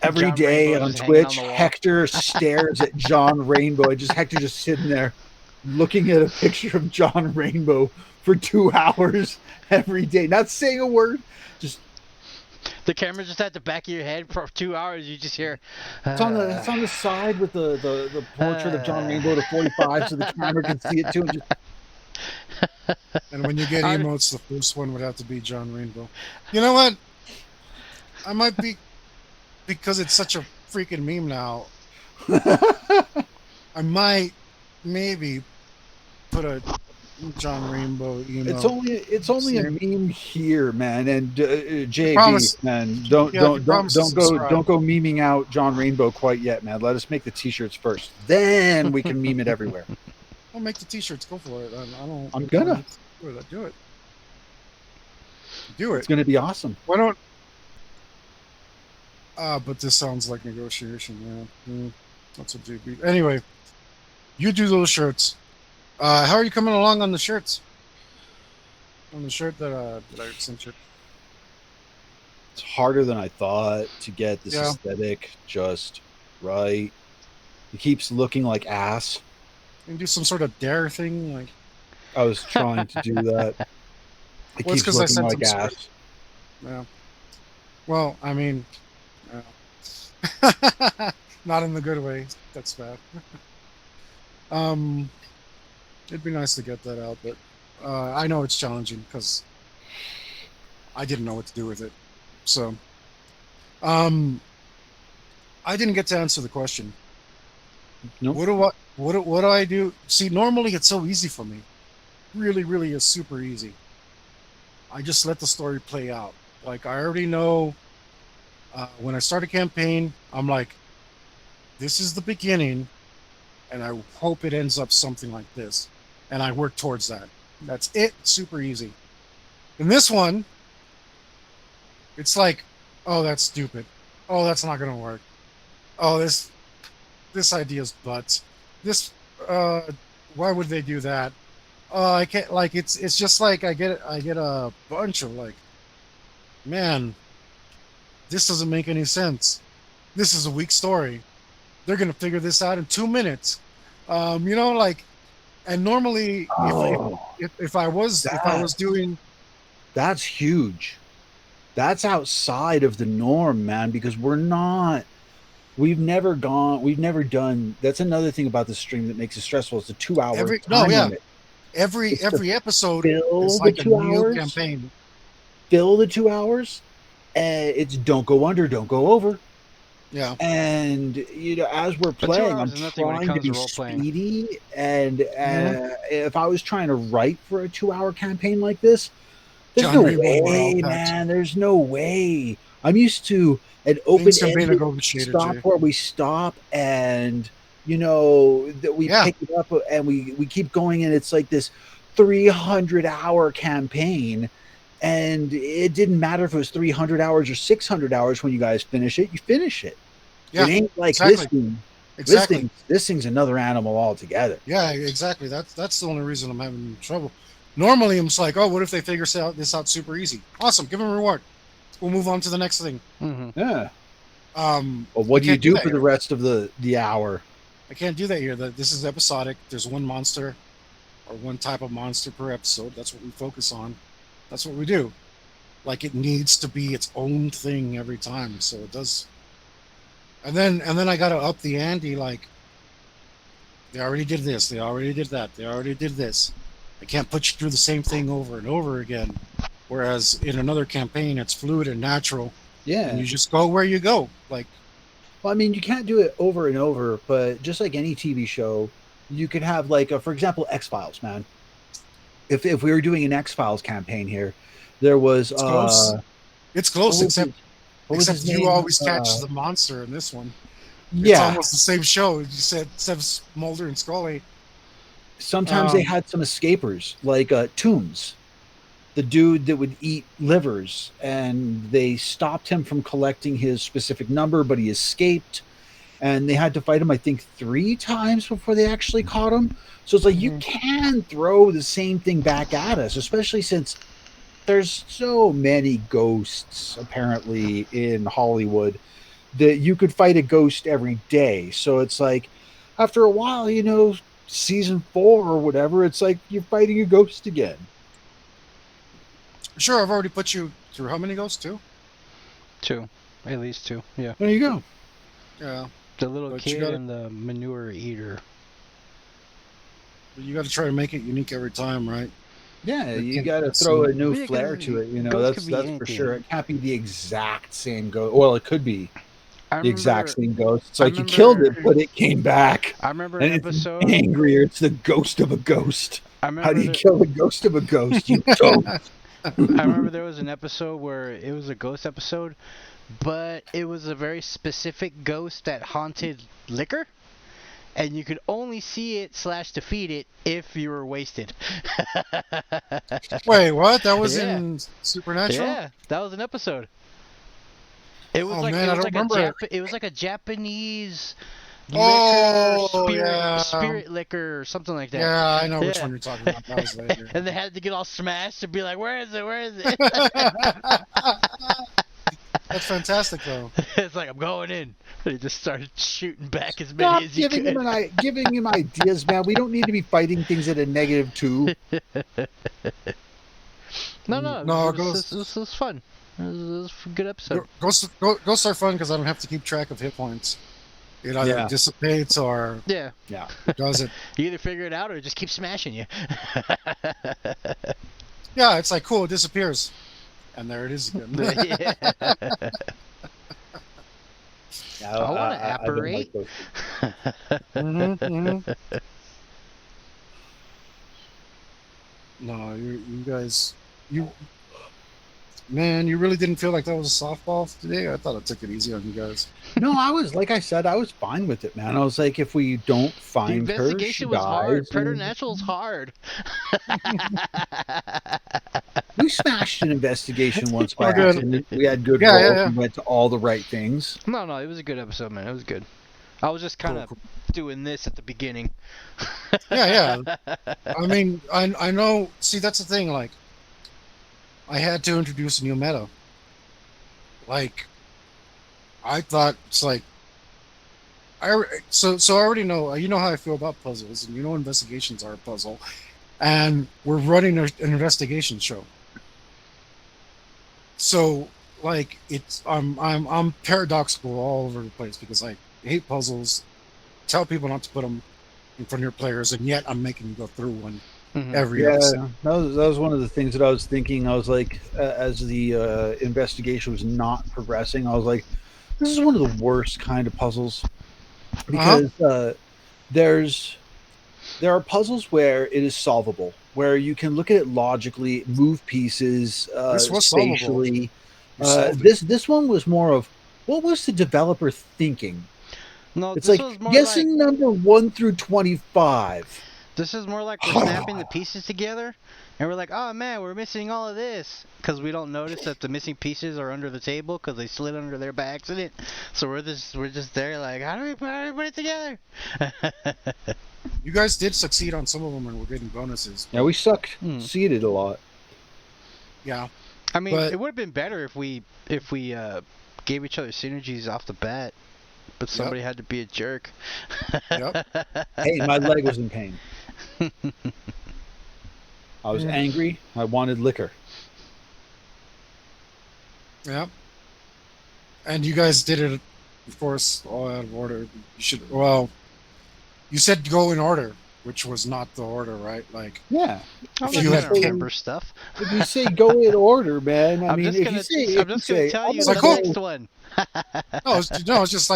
Every day on Twitch, Hector stares at John Rainbow. Hector just sitting there looking at a picture of John Rainbow for 2 hours every day, not saying a word. Just the camera's just at the back of your head for 2 hours. You just hear. It's on the side with the portrait of John Rainbow to 45, so the camera can see it too. And when you get emotes, the first one would have to be John Rainbow. You know what? I might be. Because it's such a freaking meme now, I might maybe put a John Rainbow emote. It's only a meme here, man. And JB, man, don't go memeing out John Rainbow quite yet, man. Let us make the t-shirts first, then we can meme it everywhere. I'll make the t-shirts. Go for it. I'm gonna do it. Do it. It's gonna be awesome. Why don't? But this sounds like negotiation. Yeah, that's what JB. Anyway, you do those shirts. How are you coming along on the shirts? On the shirt that I sent you. It's harder than I thought to get this aesthetic just right. It keeps looking like ass. You can do some sort of dare thing, like. I was trying to do that. It keeps looking like ass. Yeah. Well, I mean. Not in the good way. That's bad. It'd be nice to get that out, but I know it's challenging because I didn't know what to do with it. So, I didn't get to answer the question. Nope. What do I do? See, normally it's so easy for me. Really, really is super easy. I just let the story play out. Like I already know. When I start a campaign, I'm like, this is the beginning, and I hope it ends up something like this. And I work towards that. That's it. Super easy. In this one, it's like, oh, that's stupid. Oh, that's not going to work. Oh, this idea's butts. Why would they do that? I can't, like, it's just like I get a bunch of like, man, this doesn't make any sense. This is a weak story. They're going to figure this out in 2 minutes. And normally if I was doing. That's huge. That's outside of the norm, man, because we've never done. That's another thing about the stream that makes it stressful. It's a 2-hour time limit. Every episode fill is like the a 2 new hours. campaign. Fill the 2 hours. It's don't go under, don't go over. Yeah. And as we're playing, I'm trying to be speedy. And if I was trying to write for a 2-hour campaign like this, there's no way, man. There's no way. I'm used to an open-ended stop where we stop, and that we pick it up and we keep going, and it's like this 300-hour campaign. And it didn't matter if it was 300 hours or 600 hours. When you guys finish it, you finish it. Yeah, it ain't like this thing. Exactly. This thing's another animal altogether. Yeah, exactly. That's the only reason I'm having trouble. Normally, I'm just like, oh, what if they figure this out super easy? Awesome, give them a reward. We'll move on to the next thing. Mm-hmm. Yeah. Well, what do you do for the rest of the hour? I can't do that here. This is episodic. There's one monster or one type of monster per episode. That's what we focus on. That's what we do. Like, it needs to be its own thing every time, so it does. And then I gotta up the ante. Like, they already did this, they already did that, they already did this. I can't put you through the same thing over and over again. Whereas in another campaign, it's fluid and natural. Yeah, and you just go where you go. Like, well, I mean, you can't do it over and over, but just like any TV show, you could have like, for example, X-Files, man. If we were doing an X-Files campaign here, there was it's close, except you always catch the monster in this one. It's almost the same show. You said except Mulder and Scully. Sometimes they had some escapers, like Toombs, the dude that would eat livers, and they stopped him from collecting his specific number, but he escaped, and they had to fight him, I think, 3 times before they actually caught him. So it's like, you can throw the same thing back at us, especially since there's so many ghosts apparently in Hollywood that you could fight a ghost every day. So it's like, after a while, season 4 or whatever, it's like you're fighting a ghost again. Sure, I've already put you through how many ghosts? 2, at least 2. Yeah. There you go. Yeah. The little kid and the manure eater. You got to try to make it unique every time, right? Yeah, you got to throw a new flair to it. That's for sure. It can't be the exact same ghost. Well, it could be the exact same ghost. It's like you killed it, but it came back. I remember an episode. It's angrier. It's the ghost of a ghost. How do you kill the ghost of a ghost? You don't. I remember there was an episode where it was a ghost episode, but it was a very specific ghost that haunted liquor. And you could only see it / defeat it if you were wasted. Wait, what? That was in Supernatural? Yeah, that was an episode. It was it was like a Japanese liquor, spirit liquor or something like that. Yeah, I know which one you're talking about. That was later. And they had to get all smashed and be like, "Where is it? Where is it?" That's fantastic, though. It's like, I'm going in. And he just started shooting back as many as he could. Giving him ideas, man. We don't need to be fighting things at a -2. No, this was fun. It was a good episode. Ghosts are fun because I don't have to keep track of hit points. It either dissipates or it does it. You either figure it out or it just keeps smashing you. Yeah, it's like, cool, it disappears. And there it is again. I want to apparate. No, you guys, man, you really didn't feel like that was a softball today? I thought I took it easy on you guys. No, like I said, I was fine with it, man. I was like, if we don't find her, she was dies. Hard. Preternatural's hard. We smashed an investigation once by accident. We had good rolls. We went to all the right things. No, it was a good episode, man. It was good. I was just kind of doing this at the beginning. Yeah. I mean, I know. See, that's the thing. Like, I had to introduce a new meta. Like, I thought it's like, so I already know. You know how I feel about puzzles, and you know investigations are a puzzle, and we're running an investigation show. So like it's I'm paradoxical all over the place because I hate puzzles, tell people not to put them in front of your players, and yet I'm making them go through one every episode. That was one of the things that I was thinking. I was like, as the investigation was not progressing, I was like, this is one of the worst kind of puzzles because there are puzzles where it is solvable, where you can look at it logically, move pieces This was spatially. This one was more of what was the developer thinking? No, it's like guessing like, number 1 through 25. This is more like we're snapping the pieces together, and we're like, oh man, we're missing all of this because we don't notice that the missing pieces are under the table because they slid under there by accident. So we're just there like, how do we put it together? You guys did succeed on some of them, and we're getting bonuses. Yeah, we succeeded a lot. Yeah, I mean, it would have been better if we gave each other synergies off the bat, but somebody had to be a jerk. Yep. Hey, my leg was in pain. I was angry. I wanted liquor. Yep. And you guys did it, of course, all out of order. You said go in order, which was not the order, right? Like, yeah. If you had remember stuff. If you say go in order, man, I'm just gonna tell you the next one. No, it's just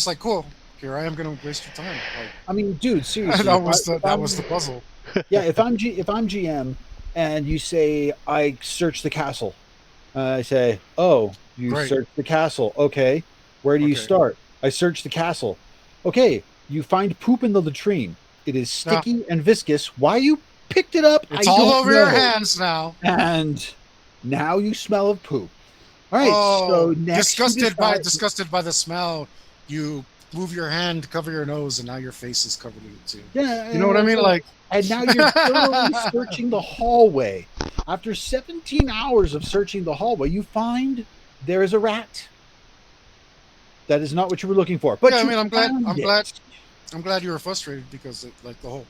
like cool. Here I am going to waste your time. Like, I mean, dude, seriously, that was the puzzle. Yeah, if I'm GM and you say I search the castle, I say, oh, you search the castle. Okay, where do you start? I search the castle. Okay, you find poop in the latrine. It is sticky and viscous. Why you picked it up? It's all over your hands now. And now you smell of poop. All right, so next disgusted by the smell, you move your hand, cover your nose, and now your face is covered in it too. Yeah, you know what I mean? Like, and now you're thoroughly searching the hallway. After 17 hours of searching the hallway, you find there is a rat. That is not what you were looking for. But yeah, I mean, I'm glad you were frustrated because the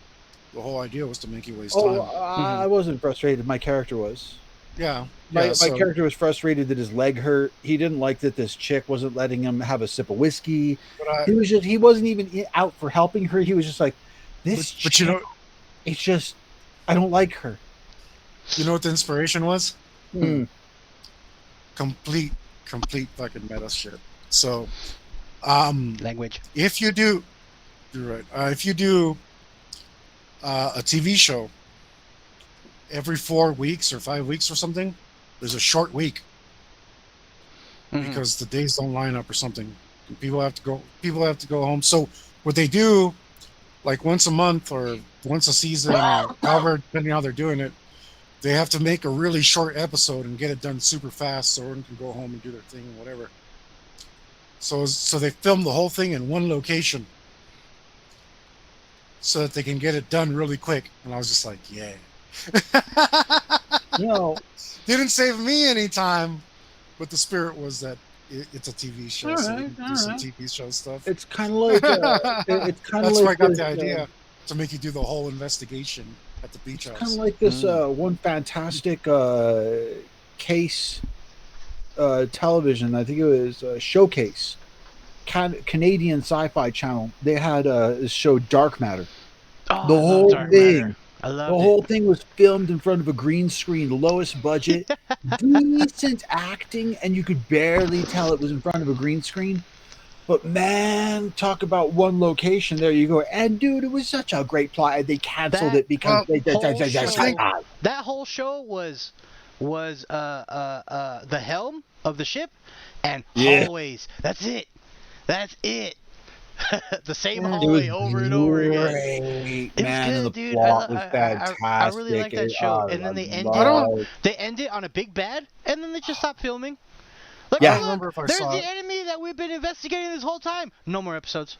whole idea was to make you waste time. I wasn't frustrated. My character was. Yeah. My character was frustrated that his leg hurt. He didn't like that this chick wasn't letting him have a sip of whiskey. He wasn't even out for helping her. He was just like, but you know, it's just, I don't like her. You know what the inspiration was? Complete fucking meta shit. So, language. If you do, you're right. If you do a TV show every 4 weeks or 5 weeks or something, there's a short week because the days don't line up or something. And people have to go home. So what they do, like once a month or once a season, or however, depending on how they're doing it, they have to make a really short episode and get it done super fast so everyone can go home and do their thing and whatever. So they film the whole thing in one location so that they can get it done really quick. And I was just like, yeah. Didn't save me any time, but the spirit was that it's a TV show, so we can do some TV show stuff. It's kind of like that's where I got the idea to make you do the whole investigation at the beach house. Kind of like this one fantastic case television. I think it was Showcase, Canadian Sci-Fi Channel. They had this show Dark Matter. Oh, the whole thing. The whole thing was filmed in front of a green screen, lowest budget, decent acting, and you could barely tell it was in front of a green screen. But man, talk about one location. There you go. And dude, it was such a great plot. They canceled it because that whole show was the helm of the ship and hallways. That's it. The same hallway over and over again. It was good, dude. I really like that show. And then they end it on a big bad, and then they just stop filming. Like, I remember if I there's saw the enemy that we've been investigating this whole time. No more episodes.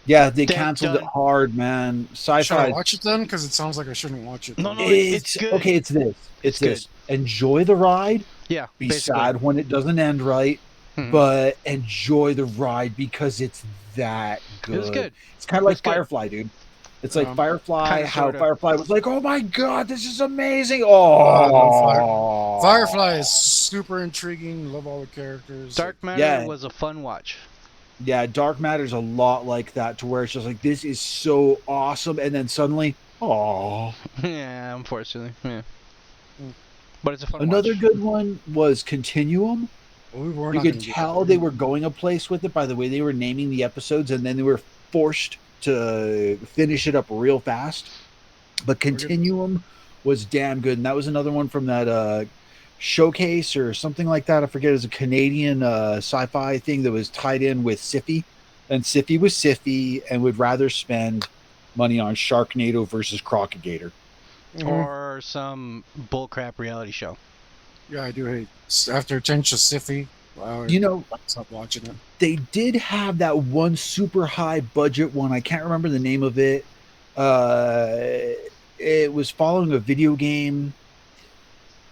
Yeah, they canceled it hard, man. Sci-fi. Should I watch it then? Because it sounds like I shouldn't watch it. No, it's good. Okay, it's this. It's this. Enjoy the ride. Yeah. Be sad when it doesn't end right, but enjoy the ride because it's that good. It was good. It's kind of like Firefly, dude. It's like Firefly. Kinda, How sorta. Firefly was like, "Oh my god, this is amazing!" I love Oh, Firefly is super intriguing. Love all the characters. Dark Matter Yeah. was a fun watch. Yeah, Dark Matter's a lot like that, to where it's just like, this is so awesome, and then suddenly, oh. Yeah, unfortunately. Yeah. But it's a fun Another watch. good one was Continuum. We were You not could gonna get tell that. they were going a place with it by the way they were naming the episodes, and then they were forced to finish it up real fast. But Continuum was damn good, and that was another one from that showcase or something like that. I forget. It was a Canadian sci-fi thing that was tied in with Siffy, and Siffy was Siffy and would rather spend money on Sharknado versus Crocagator. Or some bullcrap reality show. Yeah, I do hate. After Tencha Siffy, You know, stop watching it. they did have that one super high budget one. I can't remember the name of it. It was following a video game.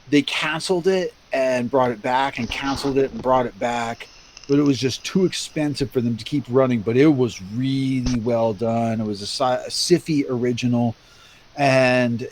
They canceled it and brought it back, and canceled it and brought it back. But it was just too expensive for them to keep running. But it was really well done. It was a Siffy original, and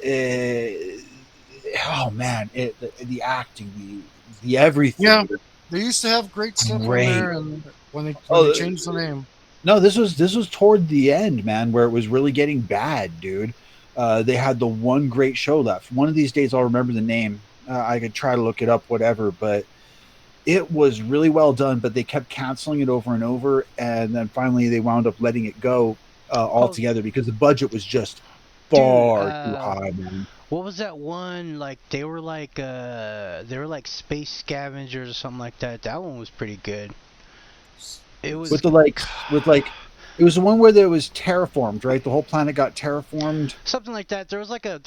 oh man, the acting, the everything. Yeah, they used to have great stuff in there, and when they changed the name. No, this was toward the end, man, where it was really getting bad, dude. They had the one great show left. One of these days, I'll remember the name. I could try to look it up, whatever. But it was really well done. But they kept canceling it over and over, and then finally they wound up letting it go altogether because the budget was just far too high, man. What was that one? Like they were like space scavengers or something like that. That one was pretty good. It was it was the one where there was terraformed, right? The whole planet got terraformed. Something like that. There was like a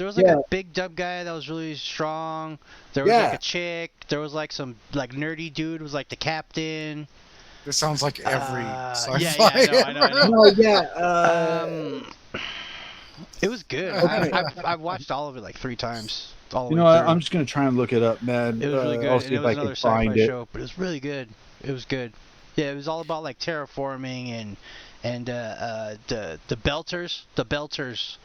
big dub guy that was really strong. There was like a chick. There was like some like nerdy dude was like the captain. This sounds like every sci-fi. Yeah, I know. No, yeah. It was good. I've watched all of it like 3 times. All the way through. I'm just gonna try and look it up, man. It was really good. I'll see and if it was I another can find sci-fi it. show, but it was really good. It was good. Yeah, it was all about like terraforming and the Belters. The Belters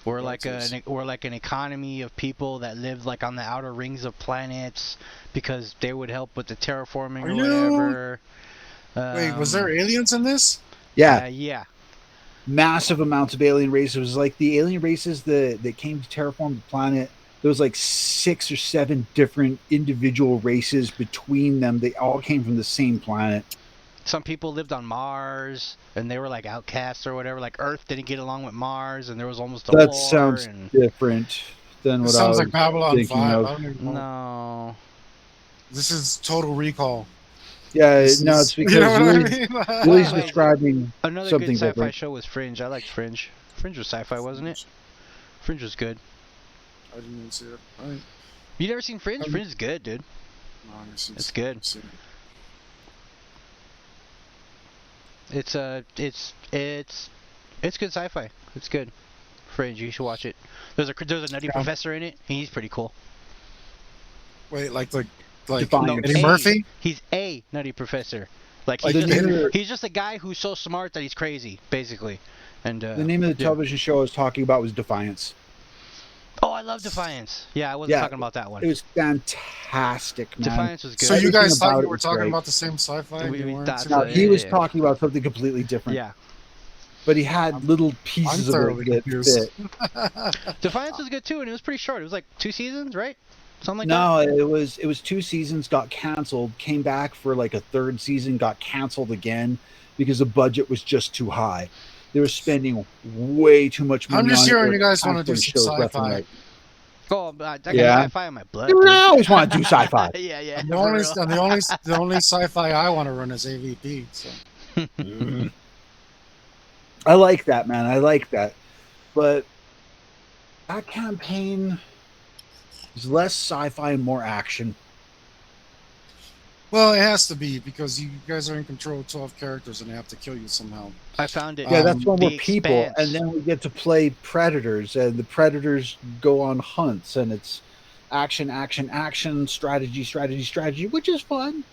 were like an economy of people that lived like on the outer rings of planets because they would help with the terraforming or whatever. Wait, was there aliens in this? Yeah. Yeah. Massive amounts of alien races. It was like the alien races that came to terraform the planet. There was like 6 or 7 different individual races between them. They all came from the same planet. Some people lived on Mars, and they were like outcasts or whatever. Like Earth didn't get along with Mars, and there was almost a war. That sounds different than what I was like Babylon 5. I of. don't even know. No. This is Total Recall. Yeah, it's because Willie's describing another something good sci-fi different. show was Fringe. I liked Fringe. Fringe was sci-fi, wasn't it? Fringe was good. I didn't even see it. You never seen Fringe? Fringe is good, dude. No, it's good. It's good sci-fi. It's good. Fringe, you should watch it. There's a nutty professor in it. He's pretty cool. Wait, like Eddie Murphy? He's a nutty professor. Like he's just a guy who's so smart that he's crazy, basically. And the name of the television show I was talking about was Defiance. Oh, I love Defiance. Yeah, I wasn't talking about that one. It was fantastic, man. Defiance was good. So you guys thought you were talking about the same sci-fi? He was talking about something completely different. Yeah. But he had little pieces of it that fit. Defiance was good too, and it was pretty short. It was like 2 seasons, right? Something like that? No, it was 2 seasons, got canceled, came back for like a 3rd season, got canceled again because the budget was just too high. They were spending way too much money. I'm just hearing you guys want to do some sci-fi. Oh, I got sci-fi in my blood. I always want to do sci-fi. Yeah. The only sci-fi I want to run is AVP. So. I like that, man. I like that. But that campaign is less sci-fi and more action. Well, it has to be because you guys are in control of 12 characters and they have to kill you somehow. I found it. Yeah, that's when we're people, and then we get to play predators, and the predators go on hunts, and it's action, strategy, which is fun.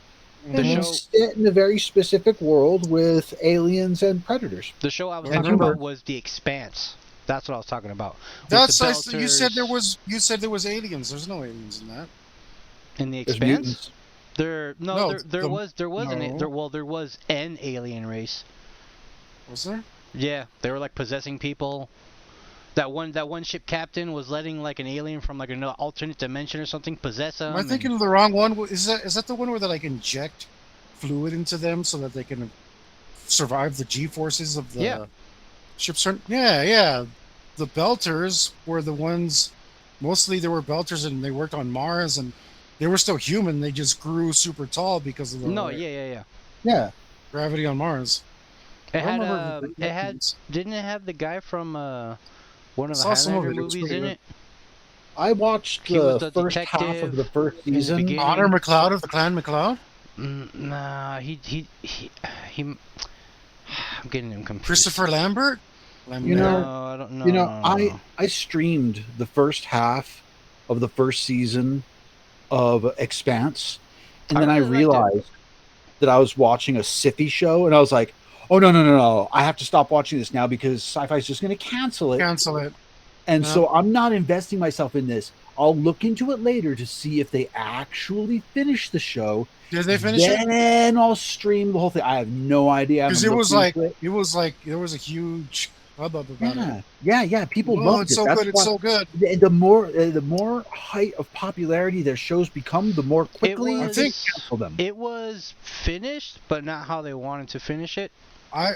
And you sit in a very specific world with aliens and predators. The show I was talking about was The Expanse. That's what I was talking about. That's you said there was. You said there was aliens. There's no aliens in that. In the Expanse. There was an alien race. Was there? Yeah, they were like possessing people. That one ship captain was letting like an alien from like another alternate dimension or something possess them. Am I thinking of the wrong one? Is that the one where they like inject fluid into them so that they can survive the G-forces of the ships? Yeah. The Belters were the ones. Mostly they were Belters, and they worked on Mars, and they were still human. They just grew super tall because of the gravity on Mars. Didn't it have the guy from one of the Highlander movies in it? I watched the first half of the first season. Honor McLeod of the Clan McLeod? Nah, he I'm getting him confused. Christopher Lambert? I don't know. I streamed the first half of the first season of Expanse, and then I realized that I was watching a sci-fi show, and I was like, oh, no. I have to stop watching this now because Sci-Fi is just going to cancel it. And so I'm not investing myself in this. I'll look into it later to see if they actually finish the show. Did they finish it? Then I'll stream the whole thing. I have no idea. Because it was like there was a huge hubbub about it. Yeah. People loved it. It's so good. The more height of popularity their shows become, the more quickly they cancel them. It was finished, but not how they wanted to finish it.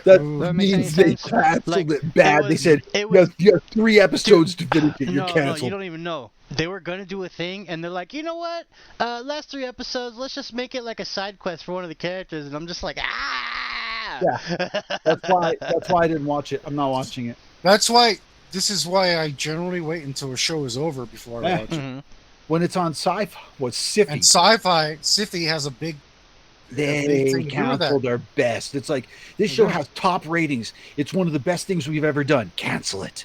That means they canceled it bad. They said, you have 3 episodes to finish it. You're canceled. No, you don't even know. They were going to do a thing, and they're like, you know what? Last 3 episodes, let's just make it like a side quest for one of the characters. And I'm just like, ah! Yeah. That's why I didn't watch it. I'm not watching it. This is why I generally wait until a show is over before I watch it. When it's on Sci-Fi, Sci-Fi? And Sci-Fi has a big... They canceled their best. It's like, this show has top ratings. It's one of the best things we've ever done. Cancel it.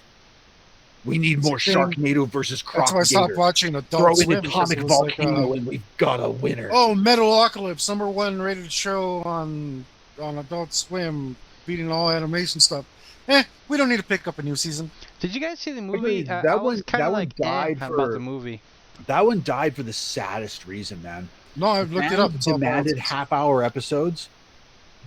We need more Sharknado versus Crocodile. That's why I stopped watching Adult Swim. Throw in Atomic Volcano and we've got a winner. Oh, Metalocalypse, #1 rated show on Adult Swim, beating all animation stuff. We don't need to pick up a new season. Did you guys see the movie? I was kind of like died about the movie. That one died for the saddest reason, man. No, I've looked it up. It's demanded half-hour episodes.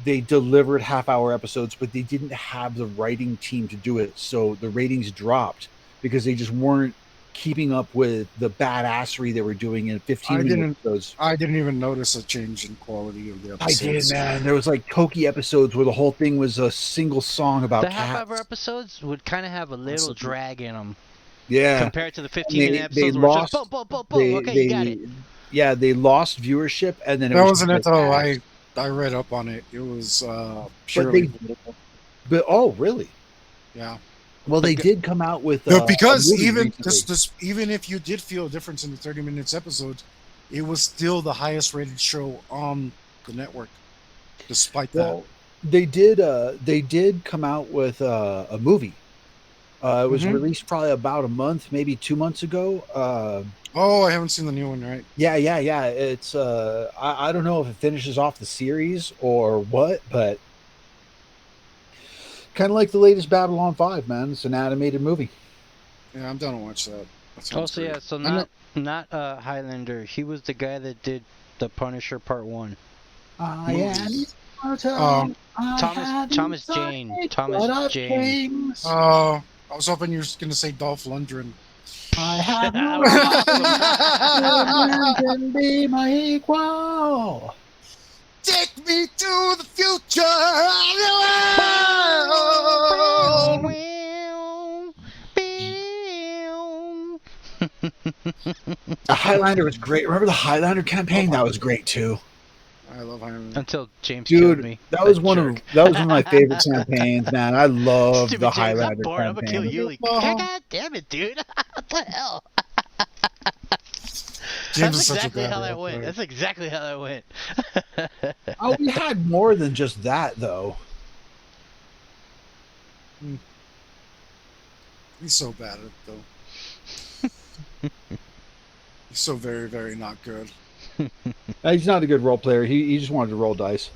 They delivered half-hour episodes, but they didn't have the writing team to do it, so the ratings dropped because they just weren't keeping up with the badassery they were doing in 15-minute episodes. I didn't even notice a change in quality of the episodes. I did, man. There was like Toki episodes where the whole thing was a single song about cats. The half-hour episodes would kind of have a little drag in them. Yeah. Compared to the 15-minute episodes where it's just boom, boom, boom. Okay, you got it. Yeah, they lost viewership, and then that wasn't it though. I read up on it. It was purely political. But oh, really? Yeah. Well, they did come out with because even even if you did feel a difference in the 30 minutes episodes, it was still the highest rated show on the network. Despite that, they did come out with a movie. It was released probably about a month, maybe 2 months ago. I haven't seen the new one, right? Yeah. It's I don't know if it finishes off the series or what, but kind of like the latest Babylon 5, man. It's an animated movie. Yeah, I'm down to watch that. So not Highlander. He was the guy that did The Punisher Part 1. Thomas Jane. Oh, I was hoping you were going to say Dolph Lundgren. I have no one can be my equal. Take me to the future. The Highlander was great. Remember the Highlander campaign? That was great too. I love Highlander. Until James killed me. That was one of my favorite campaigns, man. I love the Highlander campaign. I'm gonna kill you. God damn it, dude! What the hell? That's exactly how that went. That's exactly how that went. Oh, we had more than just that, though. He's so bad at it, though. He's so very, very not good. He's not a good role player. He just wanted to roll dice.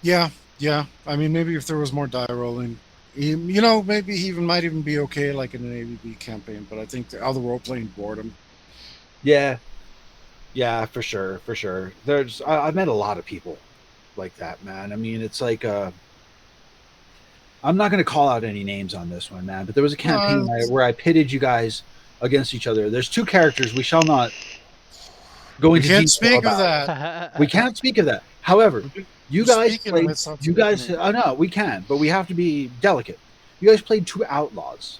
Yeah, Yeah, I mean, maybe if there was more die rolling, you know, maybe he might even be okay, like in an AVB campaign. But I think the other role playing bored him. Yeah, yeah, for sure, for sure. I've met a lot of people like that, man. I mean, it's like I'm not going to call out any names on this one, man, but there was a campaign where I pitted you guys against each other. There's two characters we shall not go into can't detail speak of about. that. We can't speak of that. However, you guys Speaking of played. it, sounds You guys, sickening. I know we can, but we have to be delicate. You guys played two outlaws,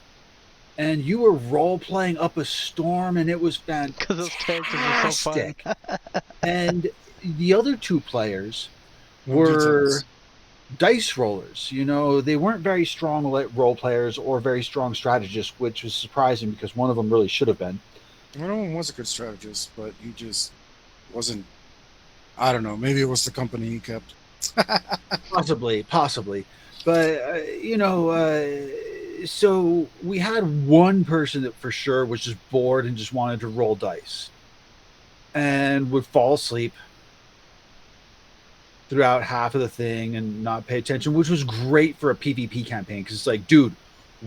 and you were role playing up a storm, and it was Because those characters are so fun. fantastic. And the other two players No were details. dice rollers. You know, they weren't very strong role players or very strong strategists, which was surprising because one of them really should have been. One of them was a good strategist, but he just wasn't. I don't know. Maybe it was the company he kept. Possibly, but so we had one person that for sure was just bored and just wanted to roll dice, and would fall asleep throughout half of the thing and not pay attention, which was great for a PvP campaign because it's like, dude,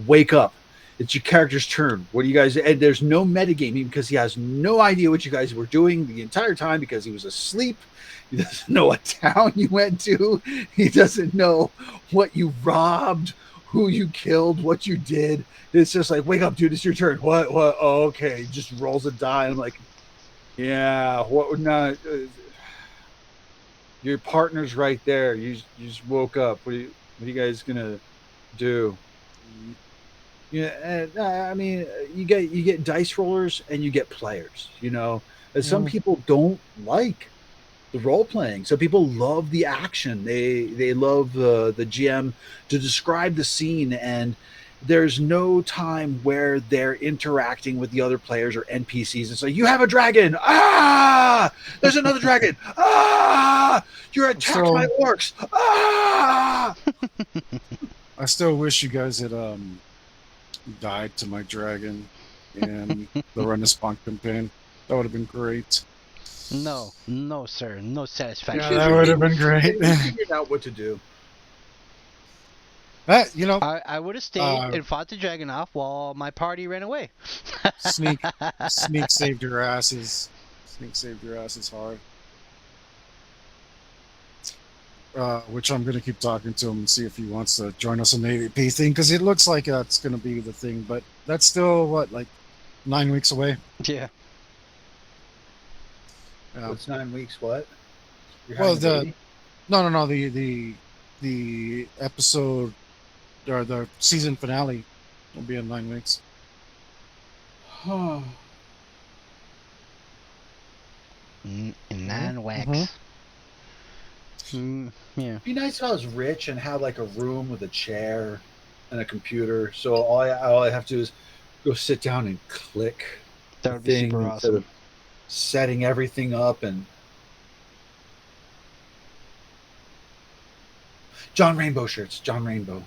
wake up. It's your character's turn. What do you guys? And there's no metagaming because he has no idea what you guys were doing the entire time because he was asleep. He doesn't know what town you went to. He doesn't know what you robbed, who you killed, what you did. It's just like, wake up, dude. It's your turn. What? Oh, okay. He just rolls a die. I'm like, yeah. What? Not. Your partner's right there. You just woke up. What are you guys gonna do? Yeah, and I mean, you get dice rollers and you get players. You know, and some people don't like the role playing. Some people love the action. They love the GM to describe the scene, and there's no time where they're interacting with the other players or NPCs. It's like, you have a dragon. Ah, there's another dragon. Ah, you're attacked by orcs. Ah. I still wish you guys had died to my dragon in the Renaissance campaign. That would have been great. No, sir, no satisfaction. Yeah, that would have been great. Figured out what to do. You know, I would have stayed and fought the dragon off while my party ran away. Sneak saved your asses. Sneak saved your asses hard. Which I'm going to keep talking to him and see if he wants to join us in the AVP thing, because it looks like that's going to be the thing, but that's still, what, like 9 weeks away? Yeah. It's 9 weeks, what? Well, no, the episode, or the season finale will be in 9 weeks. In 9 wax. Yeah. It'd be nice if I was rich and had like a room with a chair and a computer. So all I have to do is go sit down and click. That would be super awesome. Of setting everything up. And John Rainbow shirts. John Rainbow.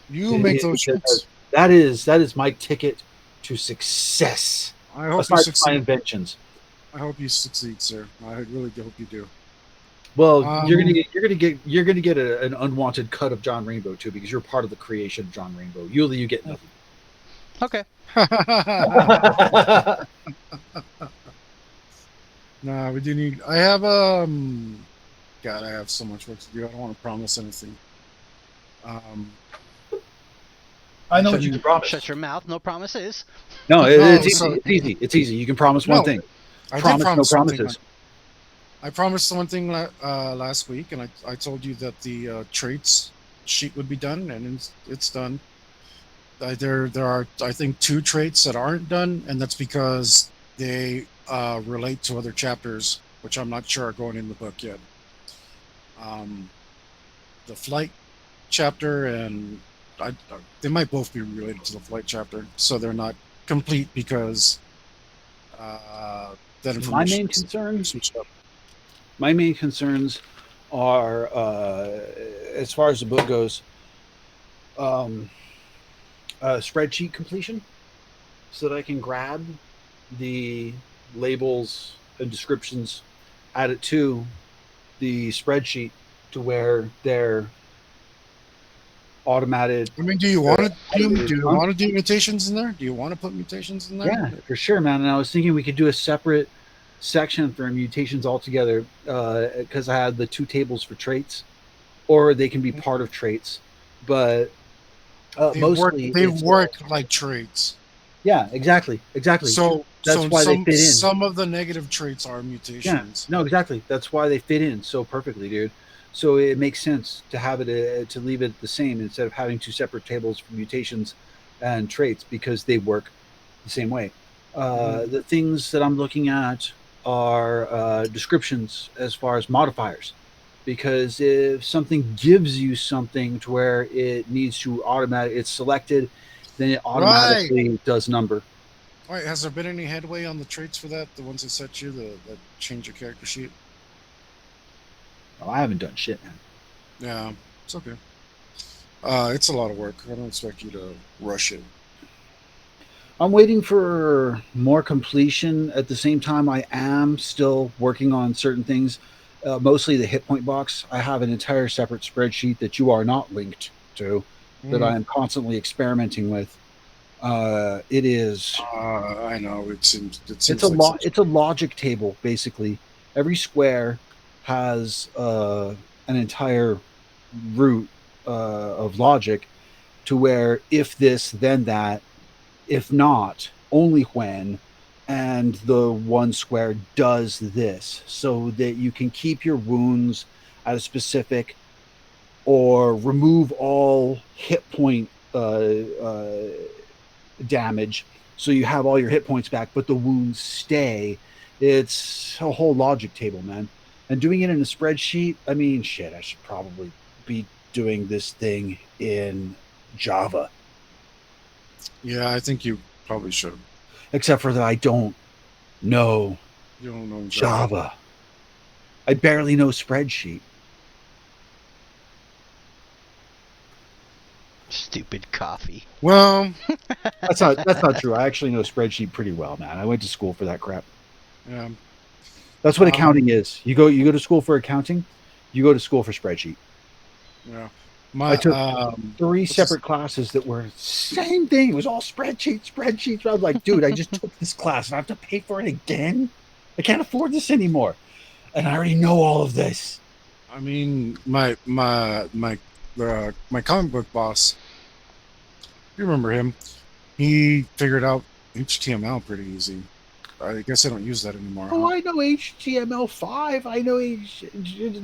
You make those shirts. That is my ticket to success. I hope you succeed. My inventions. I hope you succeed, sir. I really hope you do. Well, you're gonna get an unwanted cut of John Rainbow too, because you're part of the creation of John Rainbow. You get nothing. Okay. Nah, we do need. I have God, I have so much work to do. I don't want to promise anything. I know what you can promise. Shut your mouth. No promises. No, it's easy. It's easy. It's easy. You can promise one thing. I promise no promises. I promised one thing last week, and I told you that the traits sheet would be done, and it's done. There are, I think, 2 traits that aren't done, and that's because they relate to other chapters, which I'm not sure are going in the book yet. The flight chapter, and they might both be related to the flight chapter, so they're not complete because that information. My main concerns are, as far as the book goes, spreadsheet completion, so that I can grab the labels and descriptions, add it to the spreadsheet to where they're automated. I mean, do you want to do mutations in there? Do you want to put mutations in there? Yeah, for sure, man. And I was thinking we could do a separate section for mutations altogether, because I had the 2 tables for traits, or they can be part of traits, but mostly they work like traits. Yeah, exactly. So that's why they fit in. Some of the negative traits are mutations. Yeah, no, exactly. That's why they fit in so perfectly, dude. So it makes sense to have it to leave it the same instead of having 2 separate tables for mutations and traits, because they work the same way. The things that I'm looking at are descriptions as far as modifiers, because if something gives you something to where it needs to it's selected, then it automatically does number. All right. Has there been any headway on the traits for that? The ones that set you that change your character sheet? Oh, I haven't done shit, man. Yeah, it's okay. It's a lot of work. I don't expect you to rush it. I'm waiting for more completion. At the same time, I am still working on certain things, mostly the hit point box. I have an entire separate spreadsheet that you are not linked to, that I am constantly experimenting with. It is. I know it seems. It's a logic table basically. Every square has an entire root of logic, to where if this, then that. If not, only when, and the one square does this, so that you can keep your wounds at a specific, or remove all hit point damage, so you have all your hit points back, but the wounds stay. It's a whole logic table, man. And doing it in a spreadsheet, I mean, shit, I should probably be doing this thing in Java. Yeah, I think you probably should. Except for that I don't know You don't know Java. I barely know spreadsheet. Stupid coffee. Well, that's not true. I actually know spreadsheet pretty well, man. I went to school for that crap. Yeah. That's what accounting is. You go to school for accounting, you go to school for spreadsheet. Yeah. I took 3 separate classes that were same thing. It was all spreadsheets. I was like, dude, I just took this class and I have to pay for it again. I can't afford this anymore, and I already know all of this. I mean, my comic book boss. You remember him? He figured out HTML pretty easy. I guess I don't use that anymore. Oh, I know HTML5. I know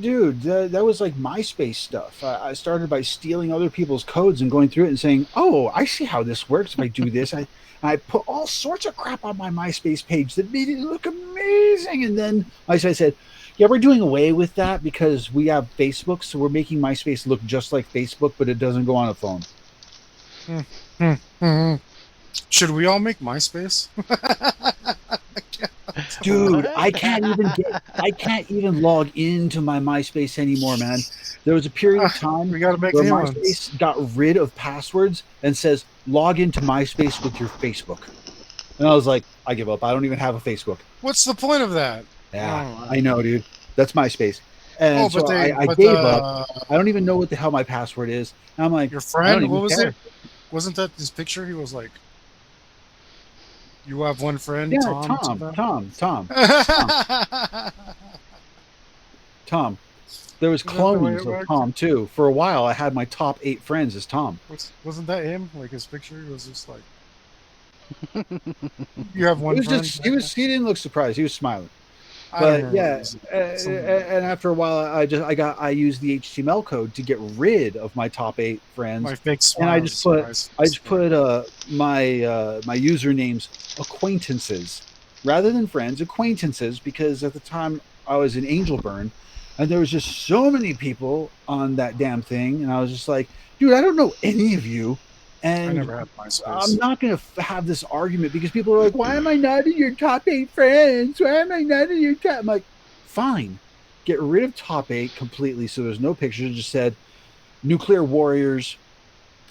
dude. That was like MySpace stuff. I started by stealing other people's codes and going through it and saying, "Oh, I see how this works. If I do this, I put all sorts of crap on my MySpace page that made it look amazing." And then I said, "Yeah, we're doing away with that because we have Facebook, so we're making MySpace look just like Facebook, but it doesn't go on a phone." Should we all make MySpace? Dude, I can't even log into my MySpace anymore, man. There was a period of time we gotta make where MySpace got rid of passwords and says log into MySpace with your Facebook. And I was like, I give up. I don't even have a Facebook. What's the point of that? Yeah, I know, dude. That's MySpace. And I gave up. I don't even know what the hell my password is. And I'm like, your friend, what was it? Wasn't that this picture? He was like, you have one friend, yeah, Tom. Tom. There was clones of Tom too. For a while, I had my top 8 friends as Tom. Wasn't that him? Like his picture was just like, you have one friend. He didn't look surprised. He was smiling. But yeah, and after a while, I used the HTML code to get rid of my top 8 friends. My fake smile, and I just put my usernames acquaintances rather than friends, acquaintances, because at the time I was in Angelburn, and there was just so many people on that damn thing, and I was just like, dude, I don't know any of you. And I never had MySpace. I'm not going to have this argument because people are like, why am I not in your top 8 friends? Why am I not in your top? I'm like, fine. Get rid of top 8 completely so there's no pictures. It just said Nuclear Warriors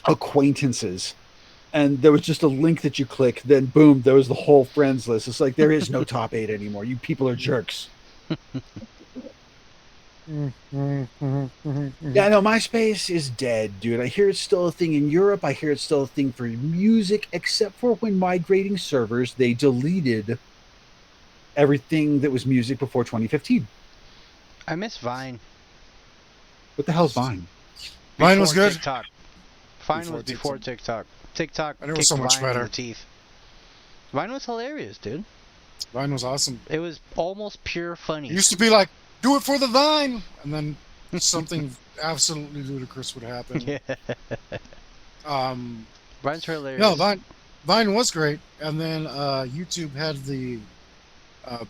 acquaintances. And there was just a link that you click. Then, boom, there was the whole friends list. It's like, there is no top 8 anymore. You people are jerks. Yeah, no, MySpace is dead, dude. I hear it's still a thing in Europe. I hear it's still a thing for music, except for when migrating servers, they deleted everything that was music before 2015. I miss Vine. What the hell's Vine? Vine was good. TikTok. Vine was before TikTok. TikTok and it was kicked so much Vine better. in the teeth. Vine was hilarious, dude. Vine was awesome. It was almost pure funny. It used to be like, do it for the Vine, and then something absolutely ludicrous would happen. Yeah. Vine's hilarious. No, Vine was great, and then YouTube had the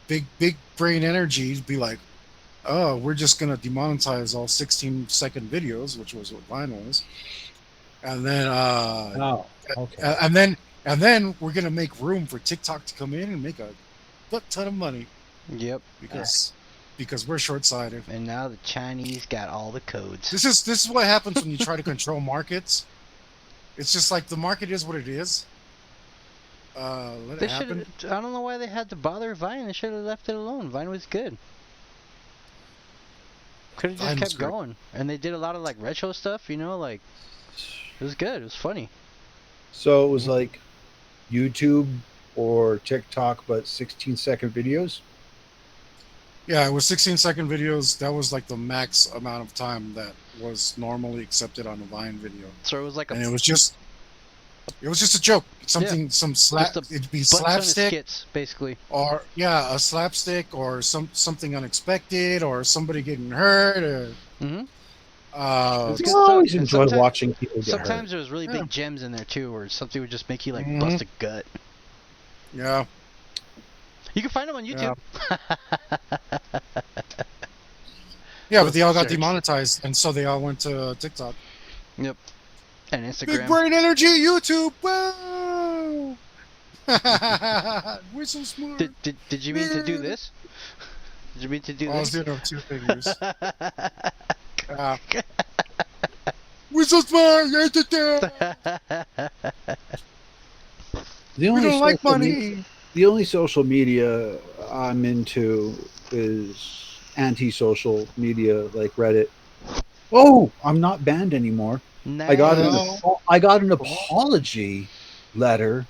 big brain energy to be like, oh, we're just gonna demonetize all 16-second videos, which was what Vine was, and then and then we're gonna make room for TikTok to come in and make a ton of money. Yep. Because we're short-sighted. And now the Chinese got all the codes. This is what happens when you try to control markets. It's just like the market is what it is. Let it happen. I don't know why they had to bother Vine. They should have left it alone. Vine was good. Could have just kept going. And they did a lot of like retro stuff, you know, like it was good. It was funny. So it was like YouTube or TikTok, but 16-second videos? Yeah, it was 16-second videos. That was like the max amount of time that was normally accepted on a Vine video. So it was like it was just a joke. Something, it'd be slapstick, skits, basically. Or a slapstick, or something unexpected, or somebody getting hurt. Or, I always enjoy watching people get hurt. Sometimes there was really big gems in there too, or something would just make you like bust a gut. Yeah. You can find them on YouTube. Yeah, but they all got demonetized, and so they all went to TikTok. Yep. And Instagram. Big brain energy, YouTube. Wow. We're so smart. Did you mean to do this? Did you mean to do this? I was doing it with 2 fingers. We're so smart. We don't like money. The only social media I'm into is anti-social media like Reddit. Oh, I'm not banned anymore. Nice. I got an apology letter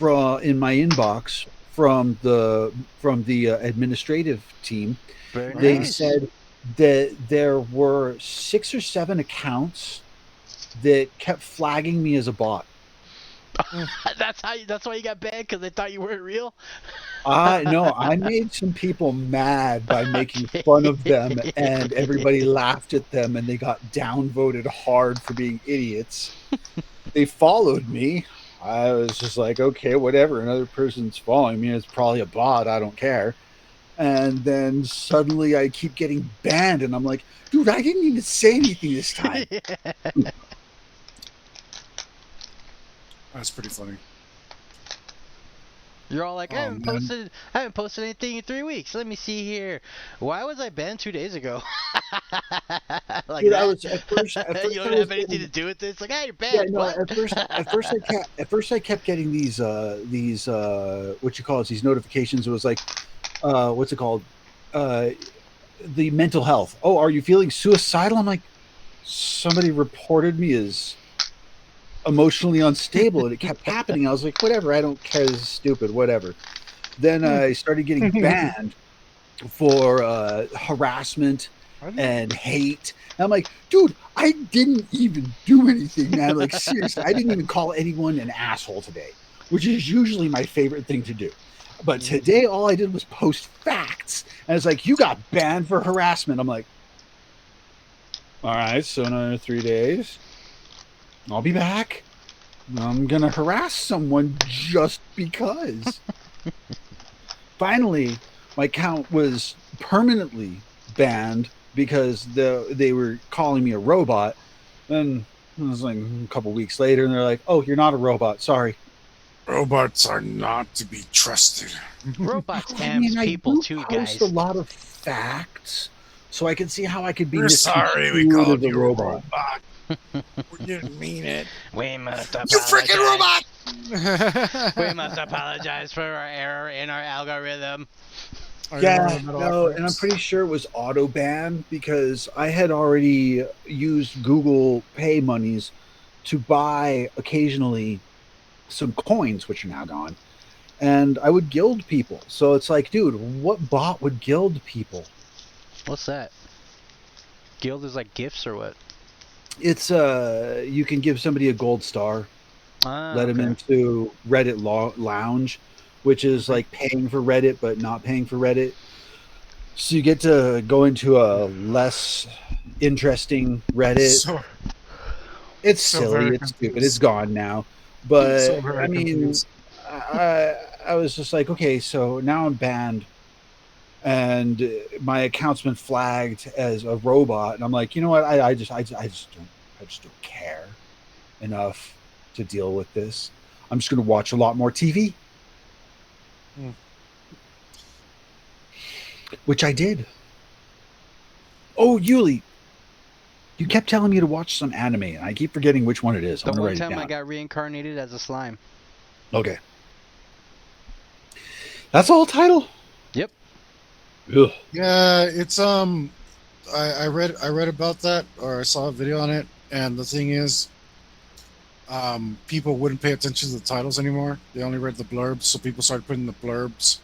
in my inbox from the administrative team. Very nice. They said that there were 6 or 7 accounts that kept flagging me as a bot. That's why you got banned, because they thought you weren't real. No, I made some people mad by making fun of them, and everybody laughed at them, and they got downvoted hard for being idiots. They followed me. I was just like, okay, whatever. Another person's following me. It's probably a bot. I don't care. And then suddenly I keep getting banned, and I'm like, dude, I didn't even say anything this time. That's pretty funny. You're all like, I haven't posted anything in 3 weeks. Let me see here. Why was I banned 2 days ago? Like, dude, I was at first you don't have anything to do with this. Like, you're banned. Yeah, no. At first I kept getting these what you call it, these notifications. It was like, what's it called? The mental health. Oh, are you feeling suicidal? I'm like, somebody reported me as emotionally unstable, and it kept happening. I was like, whatever, I don't care, this is stupid, whatever. Then I started getting banned for harassment and hate. And I'm like, dude, I didn't even do anything, man. Like, seriously, I didn't even call anyone an asshole today, which is usually my favorite thing to do. But today, all I did was post facts. And it's like, you got banned for harassment. I'm like, all right, so another 3 days. I'll be back. I'm going to harass someone just because. Finally, my account was permanently banned because they were calling me a robot. Then it was like a couple weeks later, and they're like, oh, you're not a robot. Sorry. Robots are not to be trusted. Robots scams people too, guys. I post a lot of facts, so I can see how I could be. We're sorry we called you a robot. We didn't mean it. We must apologize. You freaking robot! We must apologize for our error in our algorithm. Yeah, no, and I'm pretty sure it was auto ban because I had already used Google Pay monies to buy occasionally some coins, which are now gone, and I would gild people. So it's like, dude, what bot would gild people? What's that? Guild is like gifts or what? It's you can give somebody a gold star, let them Okay. into Reddit Lounge, which is like paying for Reddit but not paying for Reddit. So you get to go into a less interesting Reddit. It's silly, it's stupid, it's gone now. But I mean, I was just like, okay, so now I'm banned, and my account's been flagged as a robot, and I'm like, you know what? I just don't care enough to deal with this. I'm just going to watch a lot more TV. Which I did. Oh, Yuli, you kept telling me to watch some anime, and I keep forgetting which one it is. The one time I got reincarnated as a slime. Okay. That's all title? Yep. Ugh. Yeah, it's I read about that, or I saw a video on it, and the thing is, people wouldn't pay attention to the titles anymore. They only read the blurbs, so people started putting the blurbs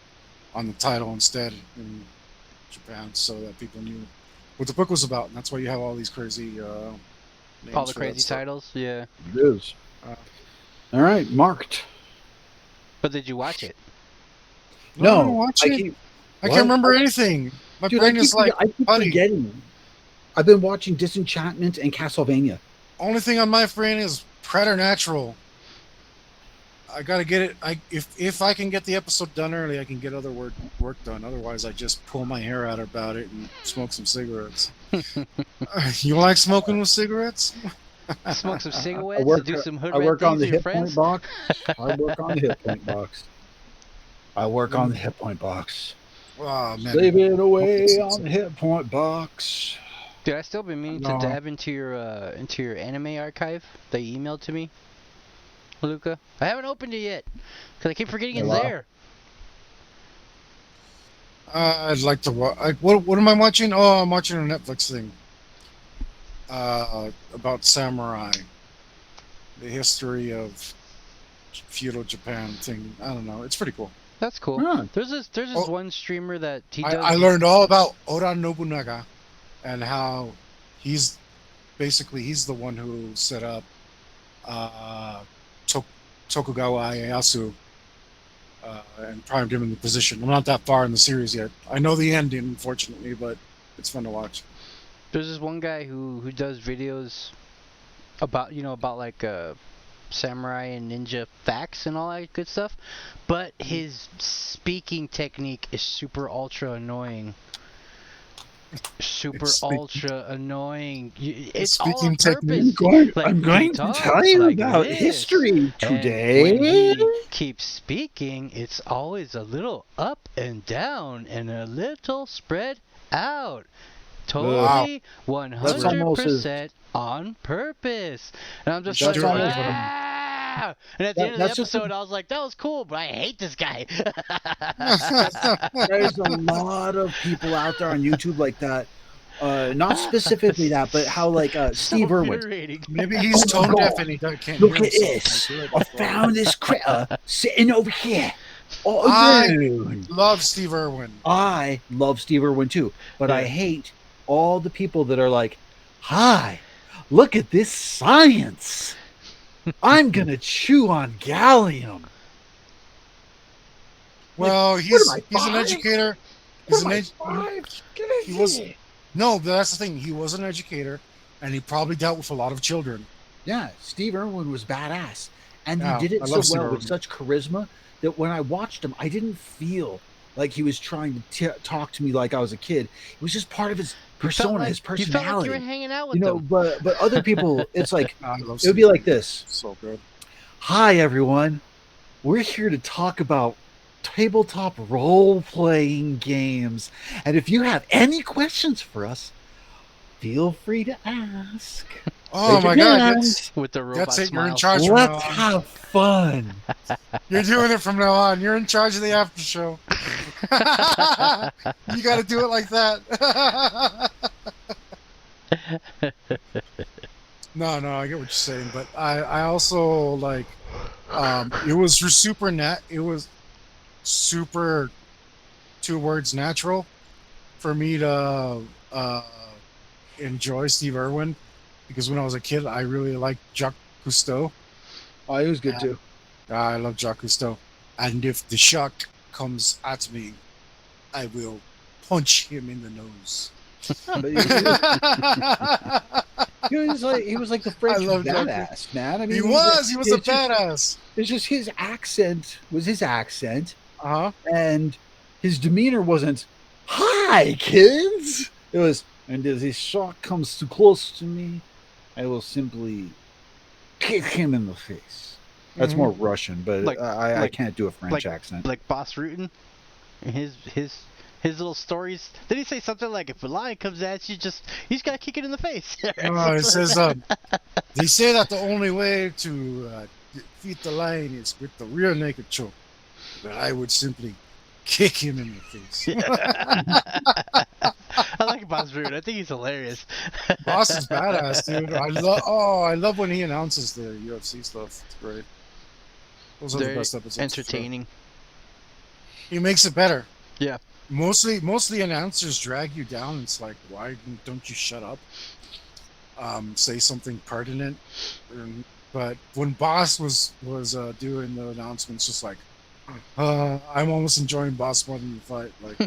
on the title instead in Japan, so that people knew what the book was about, and that's why you have all these crazy all the crazy titles. Yeah, it is. All right, marked. But did you watch it? No, I didn't watch it. I can't remember anything. My brain is like, I keep forgetting. I've been watching Disenchantment and Castlevania. Only thing on my brain is Preternatural. I gotta get it. If I can get the episode done early, I can get other work done. Otherwise, I just pull my hair out about it and smoke some cigarettes. You like smoking with cigarettes? Smoke some cigarettes. Do some hood rat things with your friends. Box. I work on the hit point box. I work on the hit point box. Oh, man. Save it away on the hit point box. Dude, I still been meaning to dab into your anime archive that you emailed to me, Luca. I haven't opened it yet because I keep forgetting it's there. I'd like to watch. What am I watching? Oh, I'm watching a Netflix thing about samurai, the history of feudal Japan thing. I don't know. It's pretty cool. That's cool. Huh. There's this one streamer that he does. I learned all about Oda Nobunaga and how he's the one who set up Tokugawa Ieyasu and primed him in the position. I'm not that far in the series yet. I know the ending, unfortunately, but it's fun to watch. There's this one guy who does videos about like samurai and ninja facts and all that good stuff, but his speaking technique is super ultra annoying. Ultra annoying. It's all on purpose. I'm going to tell you about history today. And when he keeps speaking, it's always a little up and down and a little spread out. Totally 100% on purpose. And I'm just like, and at the end of the episode, I was like, that was cool, but I hate this guy. There's a lot of people out there on YouTube like that. Not specifically that, but how like Steve Irwin. Maybe he's tone deaf and he can't Look at this. I found this critter sitting over here. I love Steve Irwin. I love Steve Irwin too, but I hate all the people that are like, hi, look at this science. I'm going to chew on gallium. Well, he's an educator. No, that's the thing. He was an educator, and he probably dealt with a lot of children. Yeah, Steve Irwin was badass. And he did it so well with such charisma that when I watched him, I didn't feel like he was trying to talk to me like I was a kid. It was just part of his persona, his personality. You felt like you were hanging out with them. But other people, it's like, it would be like this. So good. Hi, everyone. We're here to talk about tabletop role-playing games. And if you have any questions for us, feel free to ask. Oh my God! With the robot That's it. You're in smiles. charge from now Let's on. have fun. You're doing it from now on. You're in charge of the after show. You got to do it like that. No, I get what you're saying, but I also like. It was it was super 2 words natural for me to enjoy Steve Irwin, because when I was a kid, I really liked Jacques Cousteau. Oh, he was good too. I love Jacques Cousteau. And if the shark comes at me, I will punch him in the nose. He was like the French badass, man. I mean, he was a badass. It's just his accent was his accent. Uh-huh. And his demeanor wasn't, "Hi, kids." It was, "And as this shark comes too close to me, I will simply kick him in the face." That's more Russian, but I can't do a French accent. Like Boss Rutan, his little stories. Did he say something like, "If a lion comes at you, you just gotta kick it in the face"? No, it says they say that the only way to defeat the lion is with the rear naked choke. But I would simply kick him in the face. I like Boss Rutan. I think he's hilarious. Boss is badass, dude. I love when he announces the UFC stuff. It's great. Those are the best episodes. Entertaining. He makes it better. Yeah. Mostly announcers drag you down. It's like, why don't you shut up? Say something pertinent. But when Boss was doing the announcements, just like, I'm almost enjoying Boss more than the fight. Like,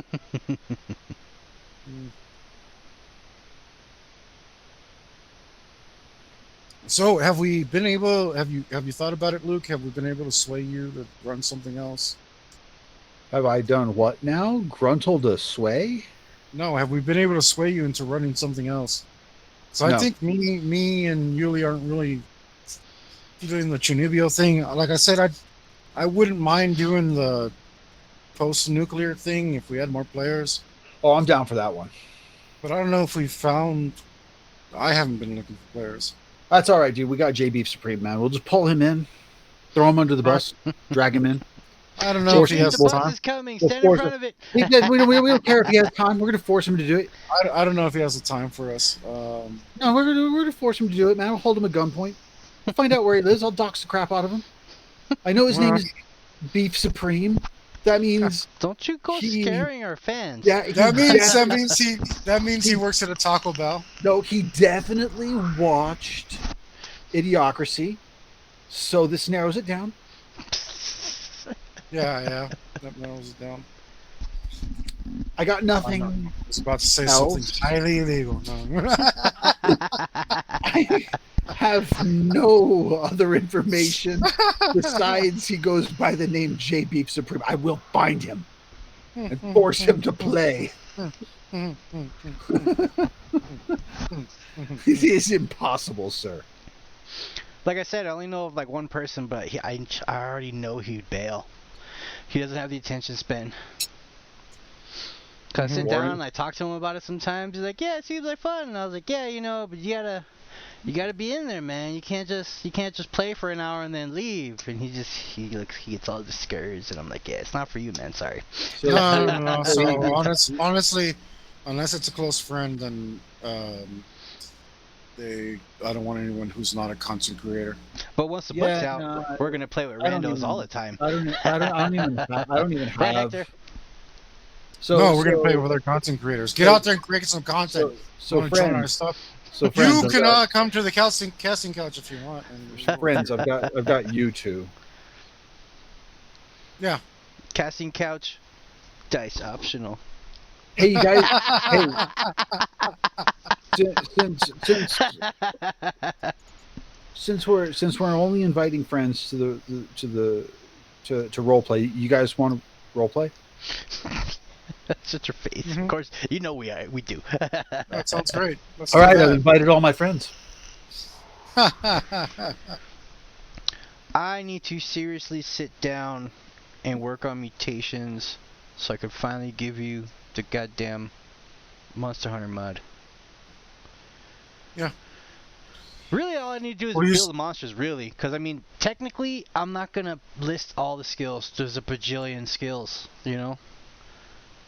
So, have we been able? Have you thought about it, Luke? Have we been able to sway you to run something else? Have I done what now? Gruntle to sway? No, have we been able to sway you into running something else? So I think me and Yuli aren't really doing the Chunibyo thing. Like I said, I wouldn't mind doing the post-nuclear thing if we had more players. Oh, I'm down for that one. But I don't know if we found. I haven't been looking for players. That's all right, dude. We got J Beef Supreme, man. We'll just pull him in, throw him under the bus, drag him in. I don't know if he has the time. bus is coming. Stand in front of it. We don't care if he has time. We're gonna force him to do it. I don't know if he has the time for us. No, we're gonna force him to do it, man. We'll hold him at gunpoint. We'll find out where he lives. I'll dox the crap out of him. I know his name is Beef Supreme. That means don't you go scaring our fans. Yeah, that means he works at a Taco Bell. No, he definitely watched Idiocracy, so this narrows it down. Yeah, that narrows it down. I got nothing. I was about to say something highly illegal. No. I have no other information besides he goes by the name J Beef Supreme. I will find him and force him to play. It is impossible, sir. Like I said, I only know of like one person, but I already know he'd bail. He doesn't have the attention span. Cause I sit down and I talk to him about it sometimes. He's like, "Yeah, it seems like fun," and I was like, "Yeah, but you gotta be in there, man. You can't just play for an hour and then leave." And he gets all discouraged, and I'm like, "Yeah, it's not for you, man. Sorry." No. So honestly, unless it's a close friend, then I don't want anyone who's not a content creator. But once the book's out, we're gonna play with randos all the time. I don't even have. Right, Hector? We're gonna play with other content creators. Get out there and create some content. So friends, our stuff. So friends, you can come to the casting couch if you want. And friends, I've got you two. Yeah. Casting couch, dice optional. Hey, you guys. Since we're only inviting friends to role play, you guys want to role play? Shut your face. Of course, we do. That sounds great. All right, I've invited all my friends. I need to seriously sit down and work on mutations so I can finally give you the goddamn Monster Hunter mod. Yeah. Really, all I need to do is build the monsters, really. Because, I mean, technically, I'm not going to list all the skills. There's a bajillion skills, you know?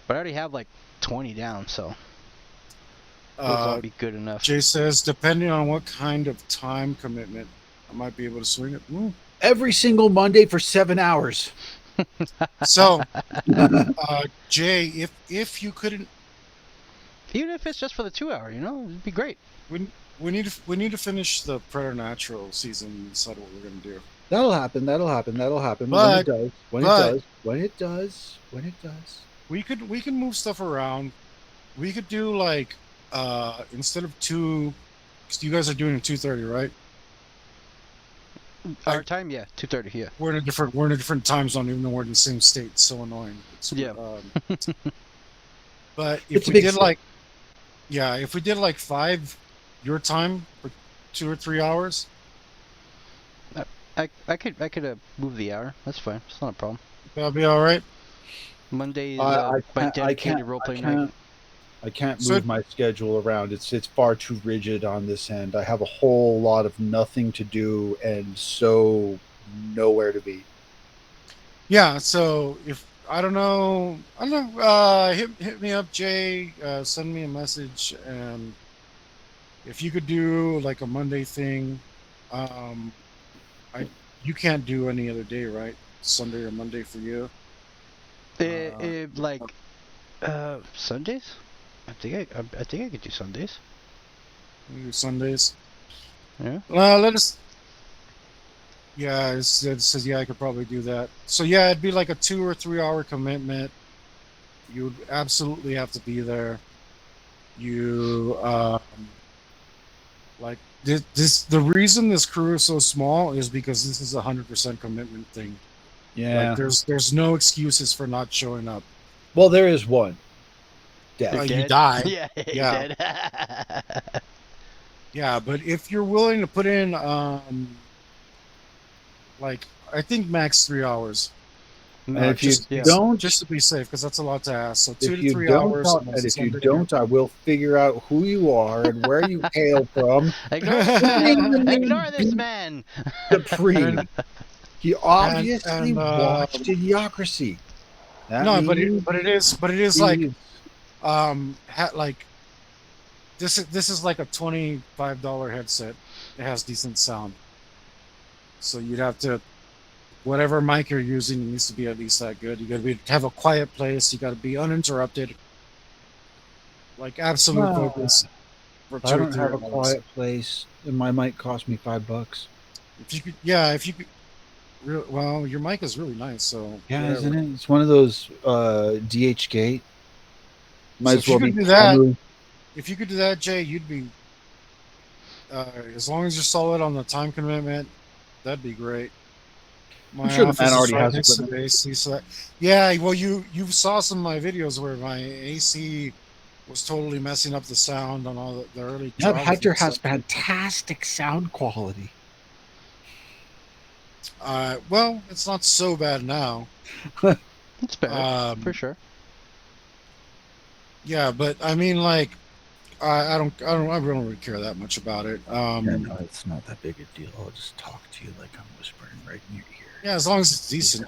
But I already have, like, 20 down, so... those all be good enough. Jay says, depending on what kind of time commitment, I might be able to swing it. Every single Monday for 7 hours. So, Jay, if you couldn't... Even if it's just for the 2 hour, you know? It'd be great. We need to finish the Preternatural season and decide what we're going to do. That'll happen. But, when it does. We can move stuff around. We could do like instead of 2, because you guys are doing it 2:30, right? Our time, yeah, 2:30. Yeah. We're in a different time zone, even though we're in the same state. It's so annoying. Yeah. But if we did if we did like 5 your time for 2 or 3 hours, I could move the hour. That's fine. It's not a problem. That'll be all right. Monday is my dedicated role-playing night. I can't move my schedule around. It's far too rigid on this end. I have a whole lot of nothing to do and so nowhere to be. Yeah. So if I don't know, hit me up, Jay. Send me a message, and if you could do like a Monday thing, you can't do any other day, right? Sunday or Monday for you. Sundays? I think I could do Sundays. You do Sundays. Yeah. Let us. Yeah, it says I could probably do that. So yeah, it'd be like a 2 or 3 hour commitment. You would absolutely have to be there. You like this. The reason this crew is so small is because this is 100% commitment thing. Yeah. Like, there's no excuses for not showing up. Well, there is one. Dead. You die. Yeah. Dead. Yeah, but if you're willing to put in, like, I think max 3 hours. And if you don't, just to be safe, because that's a lot to ask. So 2 to 3 hours. And if you don't, I will figure out who you are and where you hail from. Ignore this man. Dupree. He obviously watched Idiocracy. But it is like, like this is like a $25 headset. It has decent sound, so you'd have to, whatever mic you're using needs to be at least that good. You got to have a quiet place. You got to be uninterrupted, like absolute focus. I don't have a quiet place, and my mic cost me $5. If you could. Well, your mic is really nice, so yeah, isn't it? It's one of those DH Gate. Might as well do that. If you could do that, Jay, you'd be as long as you're solid on the time commitment, that'd be great. I'm sure the man already has it. AC, so yeah, well, you saw some of my videos where my AC was totally messing up the sound on all the early. Yeah, Hector has fantastic sound quality. Well, it's not so bad now. It's better for sure. Yeah, but I mean, like, I don't really care that much about it. No, it's not that big a deal. I'll just talk to you like I'm whispering right in your ear. Yeah, as long as it's decent.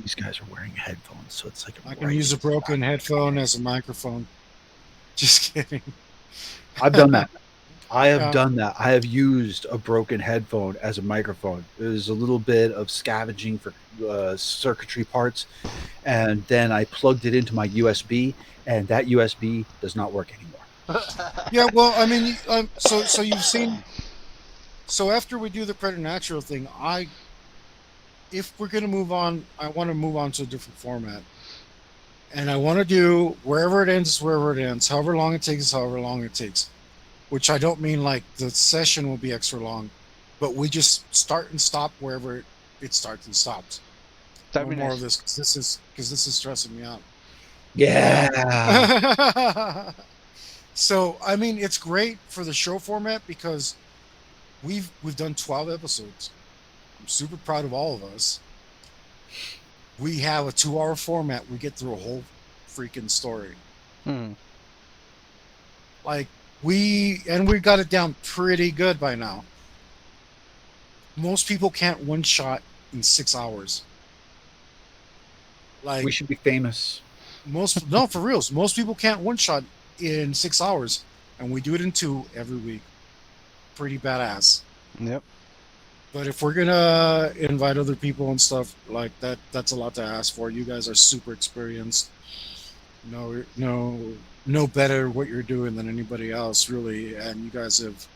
These guys are wearing headphones, so it's like I can use a broken headphone as a microphone. Just kidding. I've done that. I have done that. I have used a broken headphone as a microphone. There's a little bit of scavenging for circuitry parts, and then I plugged it into my USB, and that USB does not work anymore. Yeah, well, I mean, so you've seen. So after we do the Preternatural thing, if we're gonna move on, I want to move on to a different format, and I want to do wherever it ends, wherever it ends, however long it takes, however long it takes. Which I don't mean like the session will be extra long, but we just start and stop wherever it starts and stops. No more of this, because this is stressing me out. Yeah. So I mean, it's great for the show format because we've done 12 episodes. I'm super proud of all of us. We have a 2-hour format. We get through a whole freaking story. Like. We got it down pretty good by now. most people can't one shot in 6 hours. Like we should be famous. No, for reals. Most people can't one shot in 6 hours, and we do it in 2 every week. Pretty badass. Yep. But if we're gonna invite other people and stuff like that, that's a lot to ask for. You guys are super experienced. No better what you're doing than anybody else, really. And you guys have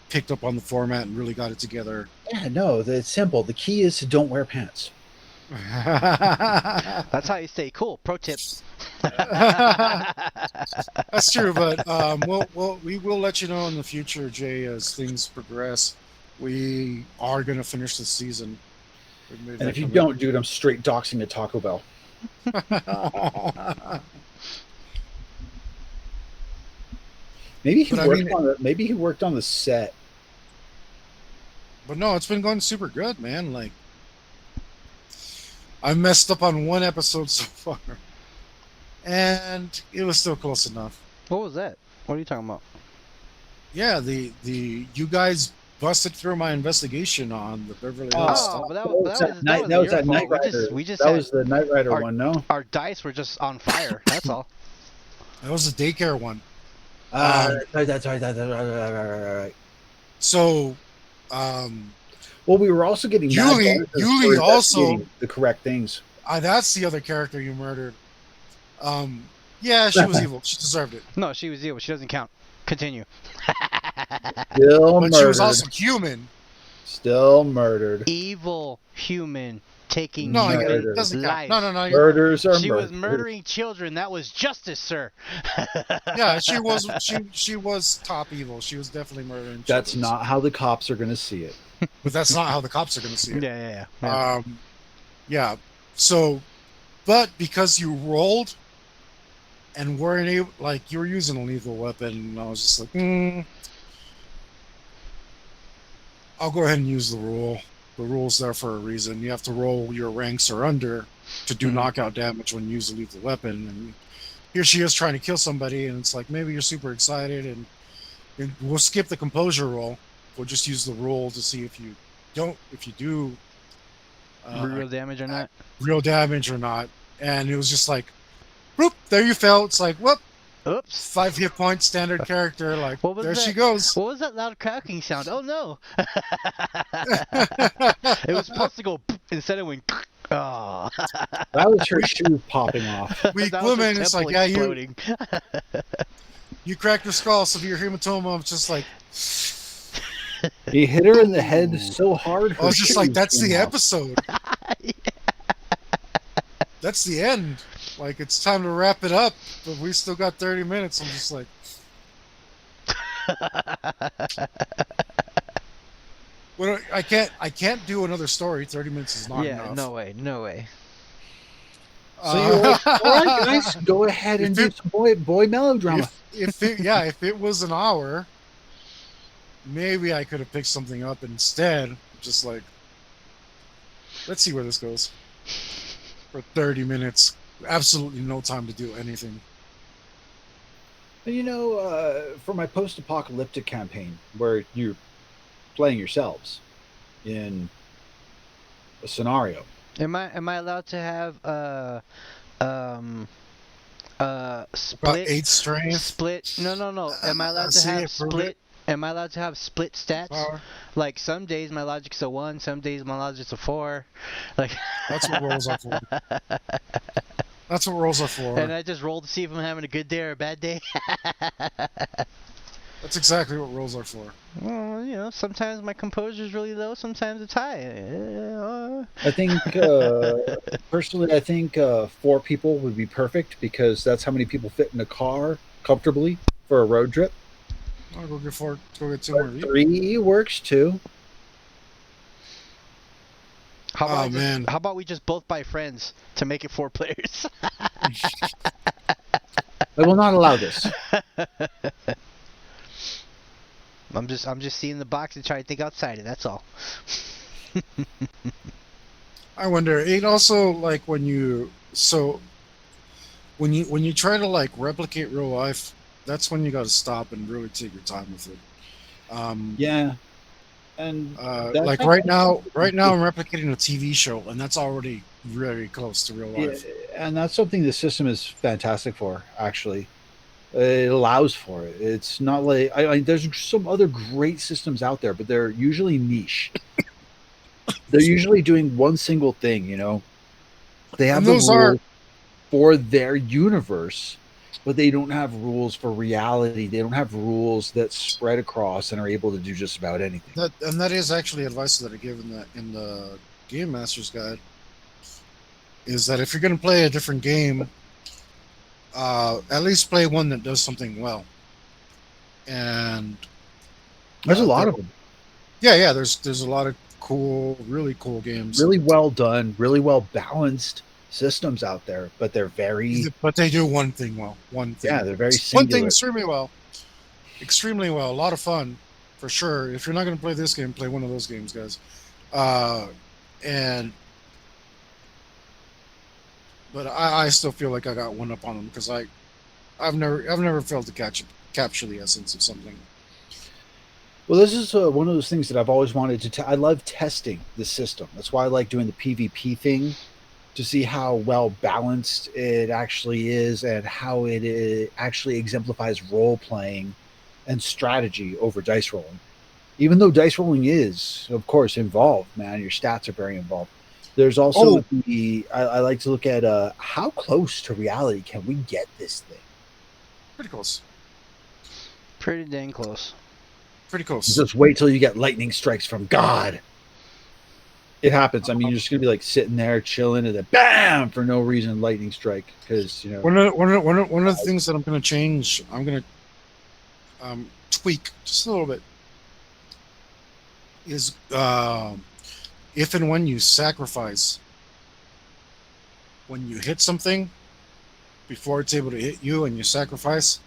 picked up on the format and really got it together. Yeah, no, it's simple. The key is to don't wear pants. That's how you stay cool. Pro tip. That's true, but we will let you know in the future, Jay, as things progress. We are going to finish the season. And if you don't, dude, I'm straight doxing at Taco Bell. Maybe he worked on the set. But no, it's been going super good, man. Like, I messed up on one episode so far, and it was still close enough. What was that? What are you talking about? Yeah, you guys busted through my investigation on the Beverly Hills stuff. That was that Knight Rider. That was the Knight Rider one, no? Our dice were just on fire. That's all. That was the daycare one. That's right. So, well, we were also getting Yuli also the correct things. That's the other character you murdered. Yeah, she was evil. She deserved it. No, she was evil. She doesn't count. Continue. Still but murdered. She was also human. Still murdered. Evil human taking it doesn't count. life. No. Murders are She murders. was murdering children. That was justice, sir. Yeah, she was. She was top evil. She was definitely murdering. That's children. not how the cops are going to see it. But that's not how the cops are going to see it. Yeah. Yeah. So, but because you rolled and weren't able, like, you were using a lethal weapon, and I was just like, I'll go ahead and use the rule. The rule's there for a reason. You have to roll your ranks or under to do knockout damage when you use a lethal weapon. And here she is trying to kill somebody, and it's like, maybe you're super excited, and we'll skip the composure roll. We'll just use the roll to see if you do real damage or not. Real damage or not. And it was just like, whoop, there you fell. It's like, whoop. Oops. 5 hit points, standard character. Like, there she goes. What was that loud cracking sound? Oh, no. It was supposed to go instead of went. Oh. That was her shoe popping off. Weak woman. It's like, exploding. You cracked her skull, severe hematoma. It's just like. He hit her in the head so hard. I was just like, that's the episode. Yeah. That's the end. Like, it's time to wrap it up, but we still got 30 minutes. I'm just like, well, I can't do another story. 30 minutes is not enough. Yeah, no way. So you're like, all right, guys, go ahead and do some boy melodrama. If it was an hour, maybe I could have picked something up instead. Just like, let's see where this goes. For 30 minutes. Absolutely no time to do anything. You know, for my post-apocalyptic campaign, where you're playing yourselves in a scenario, am I allowed to have split? About 8 strength. Split? No. Am I allowed to have split? Am I allowed to have split stats? Power. Like, some days my logic's a 1, some days my logic's a 4. Like, that's what rolls are for. That's what rolls are for. And I just roll to see if I'm having a good day or a bad day. That's exactly what rolls are for. Well, you know, sometimes my composure is really low, sometimes it's high. I think, personally, I think 4 people would be perfect, because that's how many people fit in a car comfortably for a road trip. I'll go get 4. Go get 2 more. 3 works too. How about we just both buy friends to make it 4 players? I will not allow this. I'm just seeing the box and trying to think outside it. That's all. I wonder. It also, like, when you try to, like, replicate real life, that's when you got to stop and really take your time with it. Yeah. And like right now, I'm replicating a TV show, and that's already very close to real life. And that's something the system is fantastic for. Actually, it allows for it. It's not like there's some other great systems out there, but they're usually niche. They're usually doing one single thing. You know, they have And the those rules for their universe, but they don't have rules for reality. They don't have rules that spread across and are able to do just about anything. That is actually advice that I give in the Game Master's Guide. Is that if you're going to play a different game, at least play one that does something well. And there's a lot of them. Yeah. There's a lot of really cool games. Really well done, really well balanced systems out there, but they're very. But they do one thing well. One thing. Yeah, they're very singular. One thing extremely well. Extremely well. A lot of fun, for sure. If you're not going to play this game, play one of those games, guys. But I still feel like I got one up on them because I've never failed to capture the essence of something. Well, this is one of those things that I've always wanted to. I love testing the system. That's why I like doing the PvP thing, to see how well balanced it actually is and how it actually exemplifies role playing and strategy over dice rolling. Even though dice rolling is, of course, involved, man, your stats are very involved. There's also I like to look at how close to reality can we get this thing? Pretty close. Pretty dang close. Pretty close. Just wait till you get lightning strikes from God. It happens. I mean, you're just gonna be like sitting there chilling, and then bam, for no reason, lightning strike. Because you know, one of the things that I'm gonna change, I'm gonna tweak just a little bit, is if and when you sacrifice, when you hit something before it's able to hit you, and you sacrifice,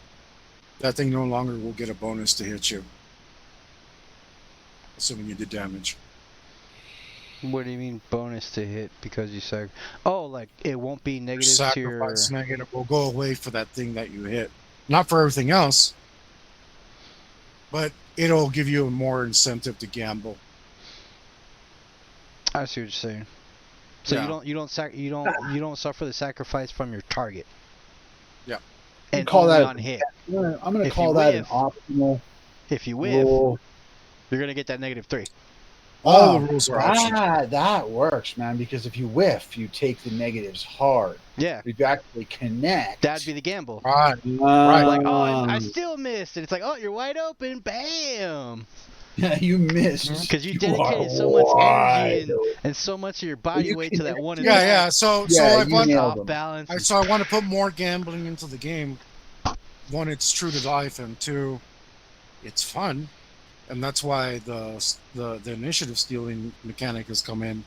that thing no longer will get a bonus to hit you. Assuming you did damage. What do you mean bonus to hit because you said? Oh, like it won't be negative to your. Sacrifice negative will go away for that thing that you hit. Not for everything else, but it'll give you a more incentive to gamble. I see what you're saying. So yeah. you don't suffer the sacrifice from your target. Yeah. And call that on hit. I'm going to call that an optimal. If you whiff, you're going to get that -3. All the rules are optional. That works, man, because if you whiff, you take the negatives hard. Yeah. If you actually connect. That'd be the gamble. Right. Like, oh, I still missed. And it's like, oh, you're wide open. Bam. Yeah, you missed. Because you dedicated so much energy and so much of your body weight to that one. Yeah. So I want off balance. So I want to put more gambling into the game. One, it's true to life, and two, it's fun. And that's why the initiative stealing mechanic has come in,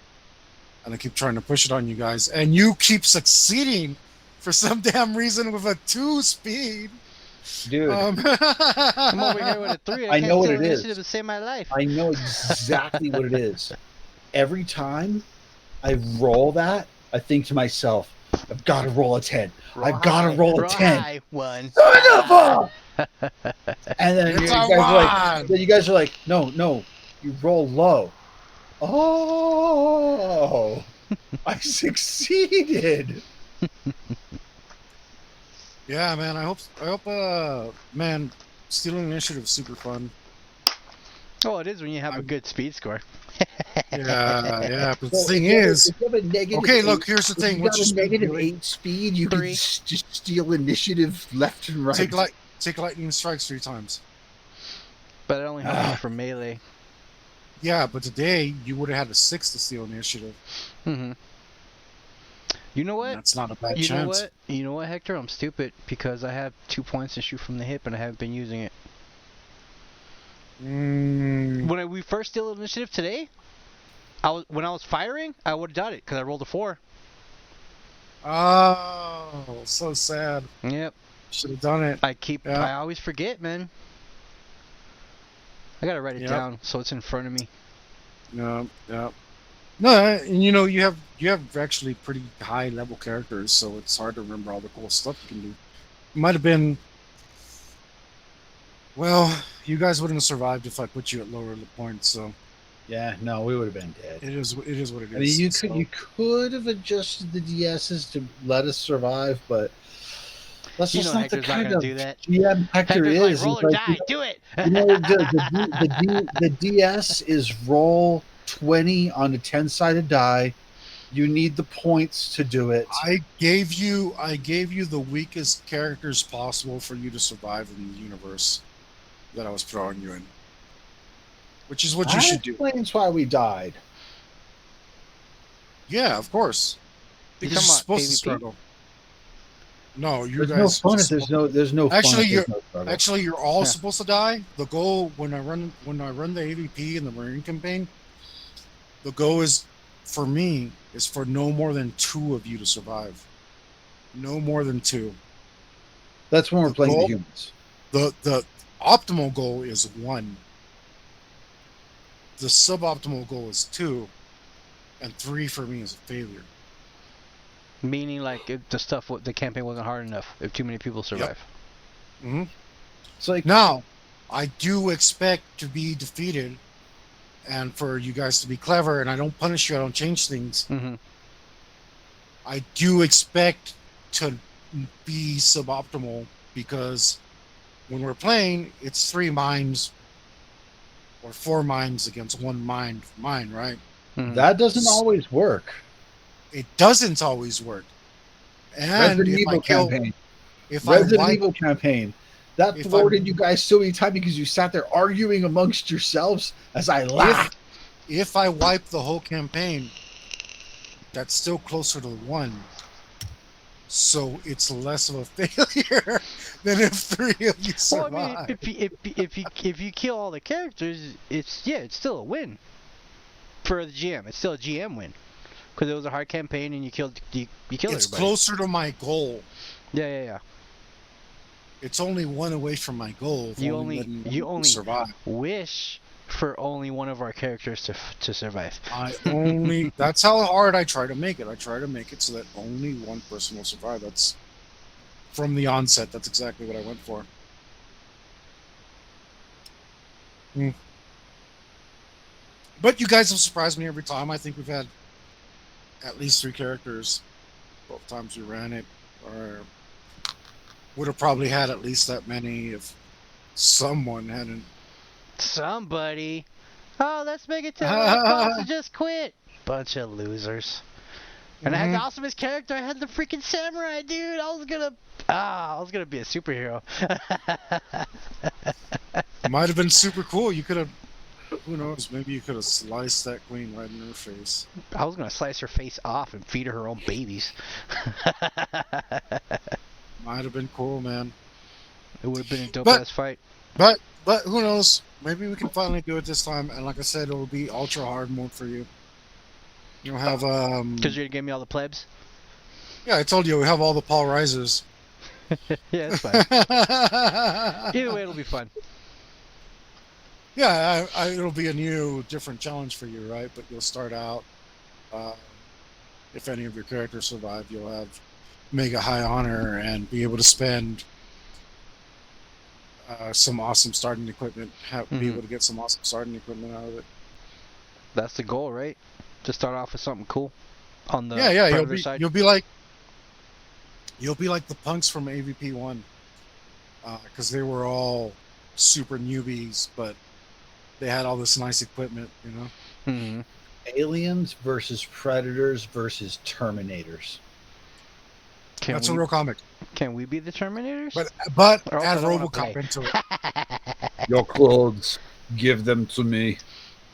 and I keep trying to push it on you guys, and you keep succeeding for some damn reason with a 2-speed. Dude, I'm over here with a 3. I know what it is. To save my life. I know exactly what it is. Every time I roll that, I think to myself, I've got to roll a 10. I've got to roll a 10. One. And then you guys are like, no, you roll low. Oh, I succeeded. Yeah, man. I hope. Man, stealing initiative is super fun. Oh, it is when you have a good speed score. yeah. But the thing is, okay, look. Here's the thing. What's your -8 speed? You can just steal initiative left and right. Take lightning strikes 3 times. But it only happens for melee. Yeah, but today you would have had a 6 to steal initiative. Mm-hmm. You know what? And that's not a bad chance. You know what, Hector? I'm stupid because I have 2 points to shoot from the hip and I haven't been using it. When we first steal initiative today, when I was firing, I would have done it because I rolled a 4. Oh, so sad. Yep. Should have done it. I always forget, man. I gotta write it down so it's in front of me. No, and you have actually pretty high level characters, so it's hard to remember all the cool stuff you can do. It might have been. Well, you guys wouldn't have survived if I put you at lower points, so. Yeah, no, we would have been dead. It is what it is. I mean, you could have adjusted the DSs to let us survive, but that's just not the Hector's not kind gonna of do that. GM Hector Hector's is. like, roll or die, do it. The DS is roll 20 on a 10-sided die. You need the points to do it. I gave you the weakest characters possible for you to survive in the universe that I was throwing you in. Which is what you should do. That explains why we died. Yeah, of course. Because you're supposed to struggle. No, you there's guys. No fun if there's no. Actually, you're all supposed to die. The goal when I run the AVP in the Marine campaign, the goal is for me is for no more than 2 of you to survive. No more than 2. That's when we're playing the humans. The optimal goal is 1. The suboptimal goal is 2, and 3 for me is a failure. Meaning, like, the campaign wasn't hard enough if too many people survive. Yep. Mm-hmm. It's like now, I do expect to be defeated, and for you guys to be clever, and I don't punish you, I don't change things. Mm-hmm. I do expect to be suboptimal because when we're playing, it's 3 minds or 4 minds against 1 mine, right? Mm-hmm. That doesn't always work. It doesn't always work. And Resident Evil campaign. That thwarted you guys so many times because you sat there arguing amongst yourselves as I laughed. If I wipe the whole campaign, that's still closer to 1. So it's less of a failure than if 3 of you survive. Well, I mean, if you kill all the characters, it's still a win for the GM. It's still a GM win because it was a hard campaign and you killed everybody. It's closer to my goal. Yeah. It's only 1 away from my goal. You only survive. Wish for only one of our characters to survive. That's how hard I try to make it. I try to make it so that only 1 person will survive. That's from the onset. That's exactly what I went for. But you guys have surprised me every time. I think we've had at least 3 characters both times we ran it, or would have probably had at least that many if someone hadn't. Somebody. Oh, let's make it to boss to just quit. Bunch of losers. And I had the awesomest character. I had the freaking samurai, dude. I was gonna be a superhero. Might have been super cool. You could have. Who knows? Maybe you could have sliced that queen right in her face. I was gonna slice her face off and feed her own babies. Might have been cool, man. It would have been a dope-ass fight. But who knows? Maybe we can finally do it this time. And like I said, it will be ultra hard mode for you. You'll have because you're gonna give me all the plebs. Yeah, I told you we have all the Paul Risers. Yeah, it's fine. Either way, it'll be fun. Yeah, it'll be a new, different challenge for you, right? But you'll start out. If any of your characters survive, you'll have mega high honor and be able to spend some awesome starting equipment. Be able to get some awesome starting equipment out of it. That's the goal, right? To start off with something cool on the Predator side. You'll be like the punks from AVP 1, because they were all super newbies, but they had all this nice equipment, you know. Mm-hmm. Aliens versus Predators versus Terminators. That's a real comic. Can we be the Terminators? But add RoboCop into it. Your clothes, give them to me.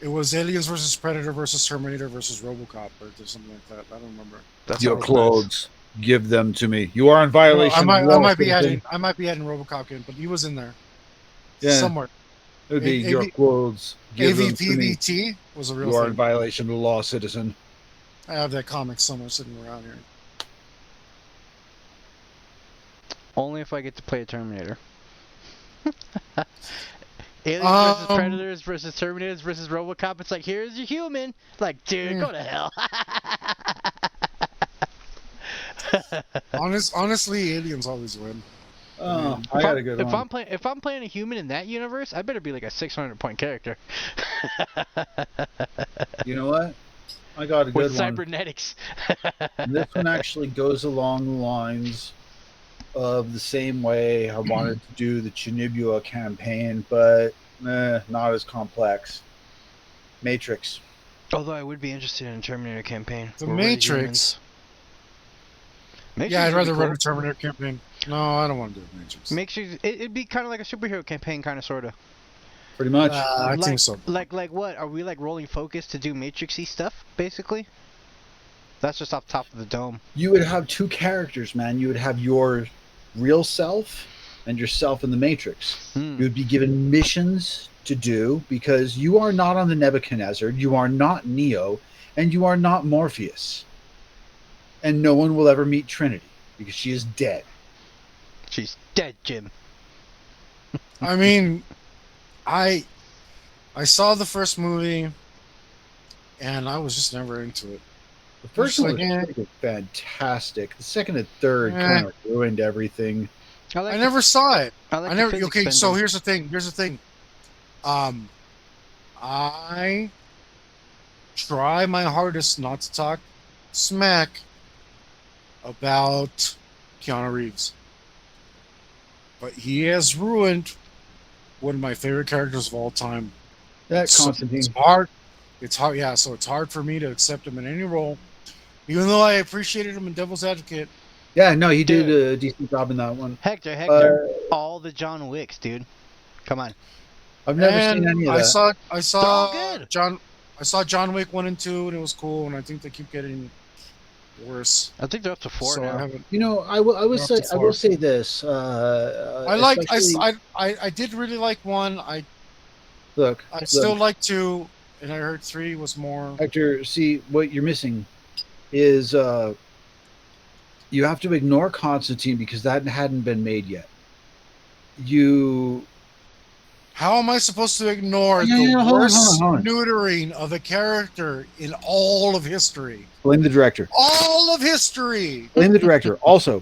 It was Aliens versus Predator versus Terminator versus RoboCop or something like that. I don't remember. Your clothes, give them to me. You are in violation. I might be adding RoboCop in, but he was in there. Yeah. Somewhere. It would be your clothes. Give them to me. AVPBT was a real You are thing. in violation of the law, citizen. I have that comic somewhere sitting around here. Only if I get to play a Terminator. Aliens versus Predators versus Terminators versus RoboCop. It's like, here's your human. Like, dude, go to hell. Honestly, aliens always win. Oh, I got a good one. If I'm playing a human in that universe, I better be like a 600-point character. You know what? I got a good With one. cybernetics. This one actually goes along the lines of the same way I wanted to do the Chinibua campaign, but not as complex. Matrix. Although I would be interested in a Terminator campaign. The Matrix. Matrix. Yeah, I'd rather run a Terminator campaign. No, I don't want to do a Matrix. Matrix. It'd be kind of like a superhero campaign, kind of, sort of. Pretty much. I think so. Like what? Are we like rolling focus to do Matrixy stuff, basically? That's just off top of the dome. You would have two characters, man. You would have your real self and yourself in the Matrix. You would be given missions to do because you are not on the Nebuchadnezzar, you are not Neo, and you are not Morpheus. And no one will ever meet Trinity because she is dead. She's dead, Jim. I mean, I saw the first movie, and I was just never into it. The first one was fantastic. The second and third kind of ruined everything. I never saw it. I never. Okay, so here's the thing. I try my hardest not to talk smack about Keanu Reeves, but he has ruined one of my favorite characters of all time. That Constantine. It's hard. Yeah. So it's hard for me to accept him in any role, even though I appreciated him in Devil's Advocate. Yeah, no, he did a decent job in that one. Hector, all the John Wicks, dude. Come on. I've never seen any of that. I saw John Wick 1 and 2, and it was cool. And I think they keep getting worse. I think they're up to 4 now. You know, I will say this. I did really like 1. I still like 2, and I heard 3 was more. Hector, see what you're missing is you have to ignore Constantine because that hadn't been made yet. How am I supposed to ignore the worst neutering of a character in all of history? Blame the director. All of history. Blame the director. Also,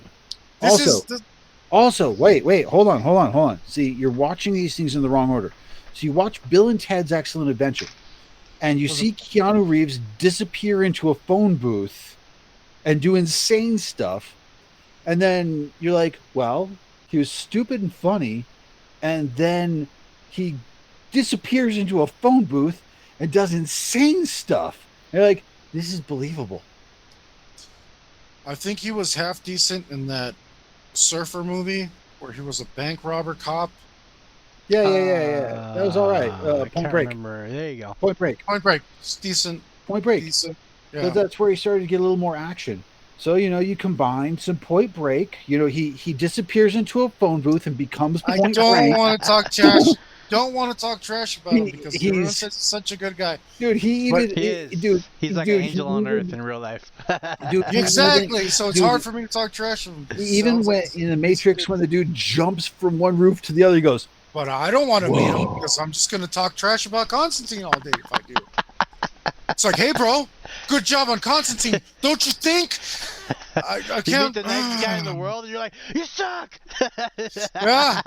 wait, hold on. See, you're watching these things in the wrong order. So you watch Bill and Ted's Excellent Adventure, and you see Keanu Reeves disappear into a phone booth and do insane stuff, and then you're like, well, he was stupid and funny, and then he disappears into a phone booth and does insane stuff. And you're like, this is believable. I think he was half decent in that surfer movie where he was a bank robber cop. Yeah. That was all right. Point Break. Remember. There you go. Point Break. It's decent. Point Break. Decent. Yeah. So that's where he started to get a little more action. So, you combine some Point Break. He disappears into a phone booth and becomes Point Break. I don't want to talk trash. Don't want to talk trash about him because he's such a good guy. Dude, he's like an angel on earth in real life. Dude, exactly. So it's hard for me to talk trash of him. Even when in the Matrix, when the dude jumps from one roof to the other, he goes, but I don't want to meet him because I'm just going to talk trash about Constantine all day if I do. It's like, hey, bro, good job on Constantine. Don't you think? I can't. You meet the nicest guy in the world, and you're like, you suck. Yeah.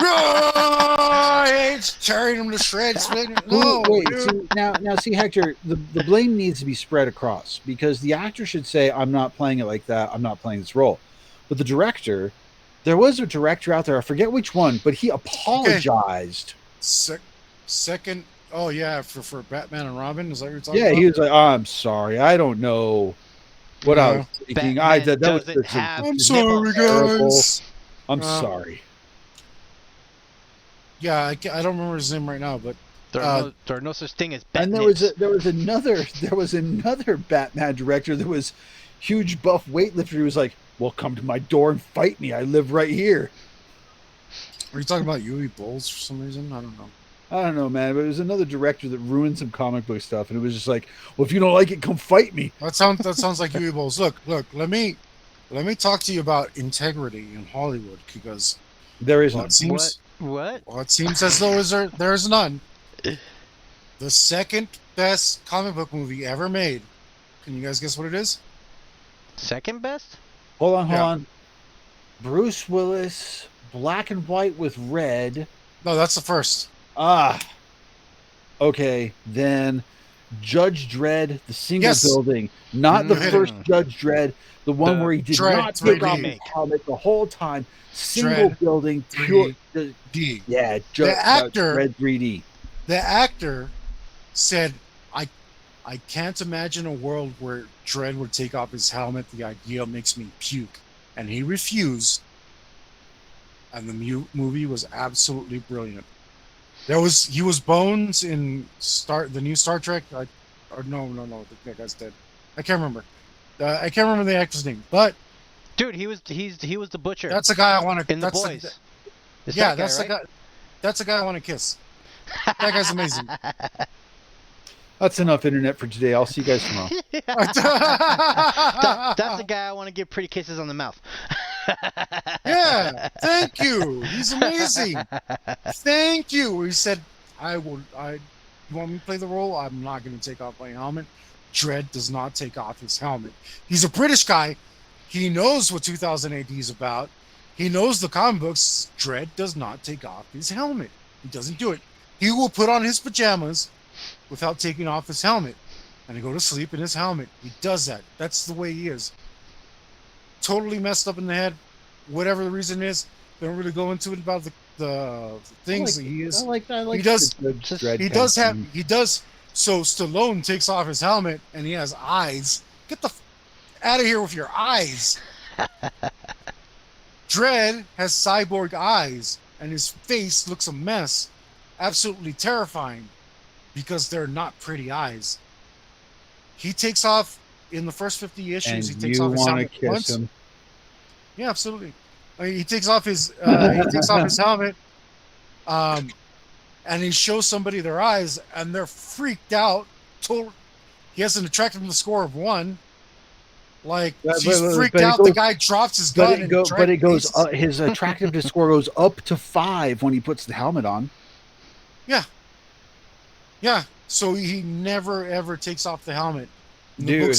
Right. Tearing him to shreds. No, wait. See, Hector, the blame needs to be spread across because the actor should say, I'm not playing it like that. I'm not playing this role. But the director, there was a director out there, I forget which one, but he apologized. Okay. Second. Oh, yeah, for Batman and Robin? Is that what you're talking about? Yeah, he was like, I'm sorry. I don't know what I was thinking. I'm sorry, guys. I'm sorry. Yeah, I don't remember his name right now, but there are no such thing as Batman. And there was another Batman director that was huge buff weightlifter who was like, well, come to my door and fight me. I live right here. Are you talking about Uwe Bolls for some reason? I don't know. I don't know, man, but it was another director that ruined some comic book stuff, and it was just like, well, if you don't like it, come fight me. That sounds like Uwe Bolls. Look, let me talk to you about integrity in Hollywood because there is none. What? Well, it seems as though there is none. The second best comic book movie ever made. Can you guys guess what it is? Second best? Hold on. Bruce Willis black and white with red. No, that's the first. Okay, then Judge Dredd, the single building, not the first Judge Dredd, the one where he did not take off his helmet the whole time. Single building, pure 3D. Yeah, the actor Dredd 3D. The actor said, I can't imagine a world where Dredd would take off his helmet. The idea makes me puke. And he refused. And the movie was absolutely brilliant. He was Bones in the new Star Trek. No, that guy's dead. I can't remember. I can't remember the actor's name. But dude, he was the butcher. That's the guy I want to. In The Boys. That's the guy. That's the guy I want to kiss. That guy's amazing. That's enough internet for today. I'll see you guys tomorrow. That's the guy I want to give pretty kisses on the mouth. Yeah, thank you. He's amazing. Thank you. He said, you want me to play the role? I'm not going to take off my helmet. Dredd does not take off his helmet. He's a British guy. He knows what 2000 AD is about. He knows the comic books. Dredd does not take off his helmet. He doesn't do it. He will put on his pajamas without taking off his helmet and go to sleep in his helmet. He does that. That's the way he is. Totally messed up in the head. Whatever the reason is, they don't really go into it about the things that he is. He does. So Stallone takes off his helmet and he has eyes. Get the out of here with your eyes. Dredd has cyborg eyes and his face looks a mess. Absolutely terrifying because they're not pretty eyes. He takes off in the first 50 issues. And he takes off his helmet once. Him. Yeah, absolutely. He takes off his helmet, and he shows somebody their eyes, and they're freaked out. He has an attractiveness score of 1. Like she's freaked out. The guy drops his gun. His attractiveness score goes up to 5 when he puts the helmet on. Yeah. So he never ever takes off the helmet. Dude,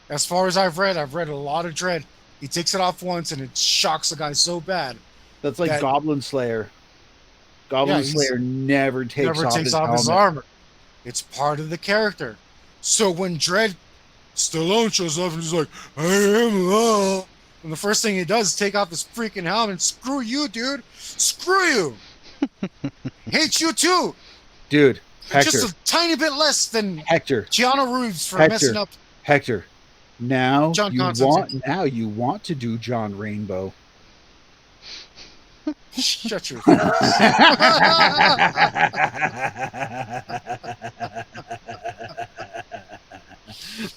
as far as I've read a lot of Dredd. He takes it off once and it shocks the guy so bad. That's like Goblin Slayer. Slayer never takes off his armor. It's part of the character. So when Stallone shows up and he's like, I am love. And the first thing he does is take off his freaking helmet. Screw you, dude. Screw you. Hate you too. Dude, Hector. Just a tiny bit less than Hector. Keanu Reeves for messing up. Hector. Now you want to do John Rainbow. Shut your face.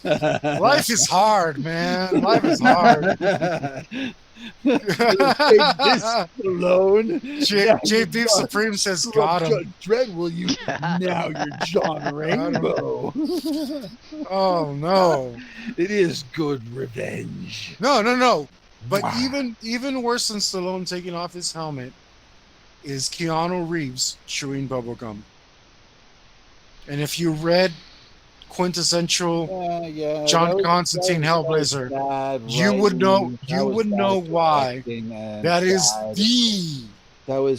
Life is hard, man. Life is hard. Alone. J Beef Supreme says, "Got him." Dredd, will you? Now you're John Rainbow. Oh no! It is good revenge. No. But even worse than Stallone taking off his helmet is Keanu Reeves chewing bubblegum. And if you read quintessential John Constantine Hellblazer, you would know why.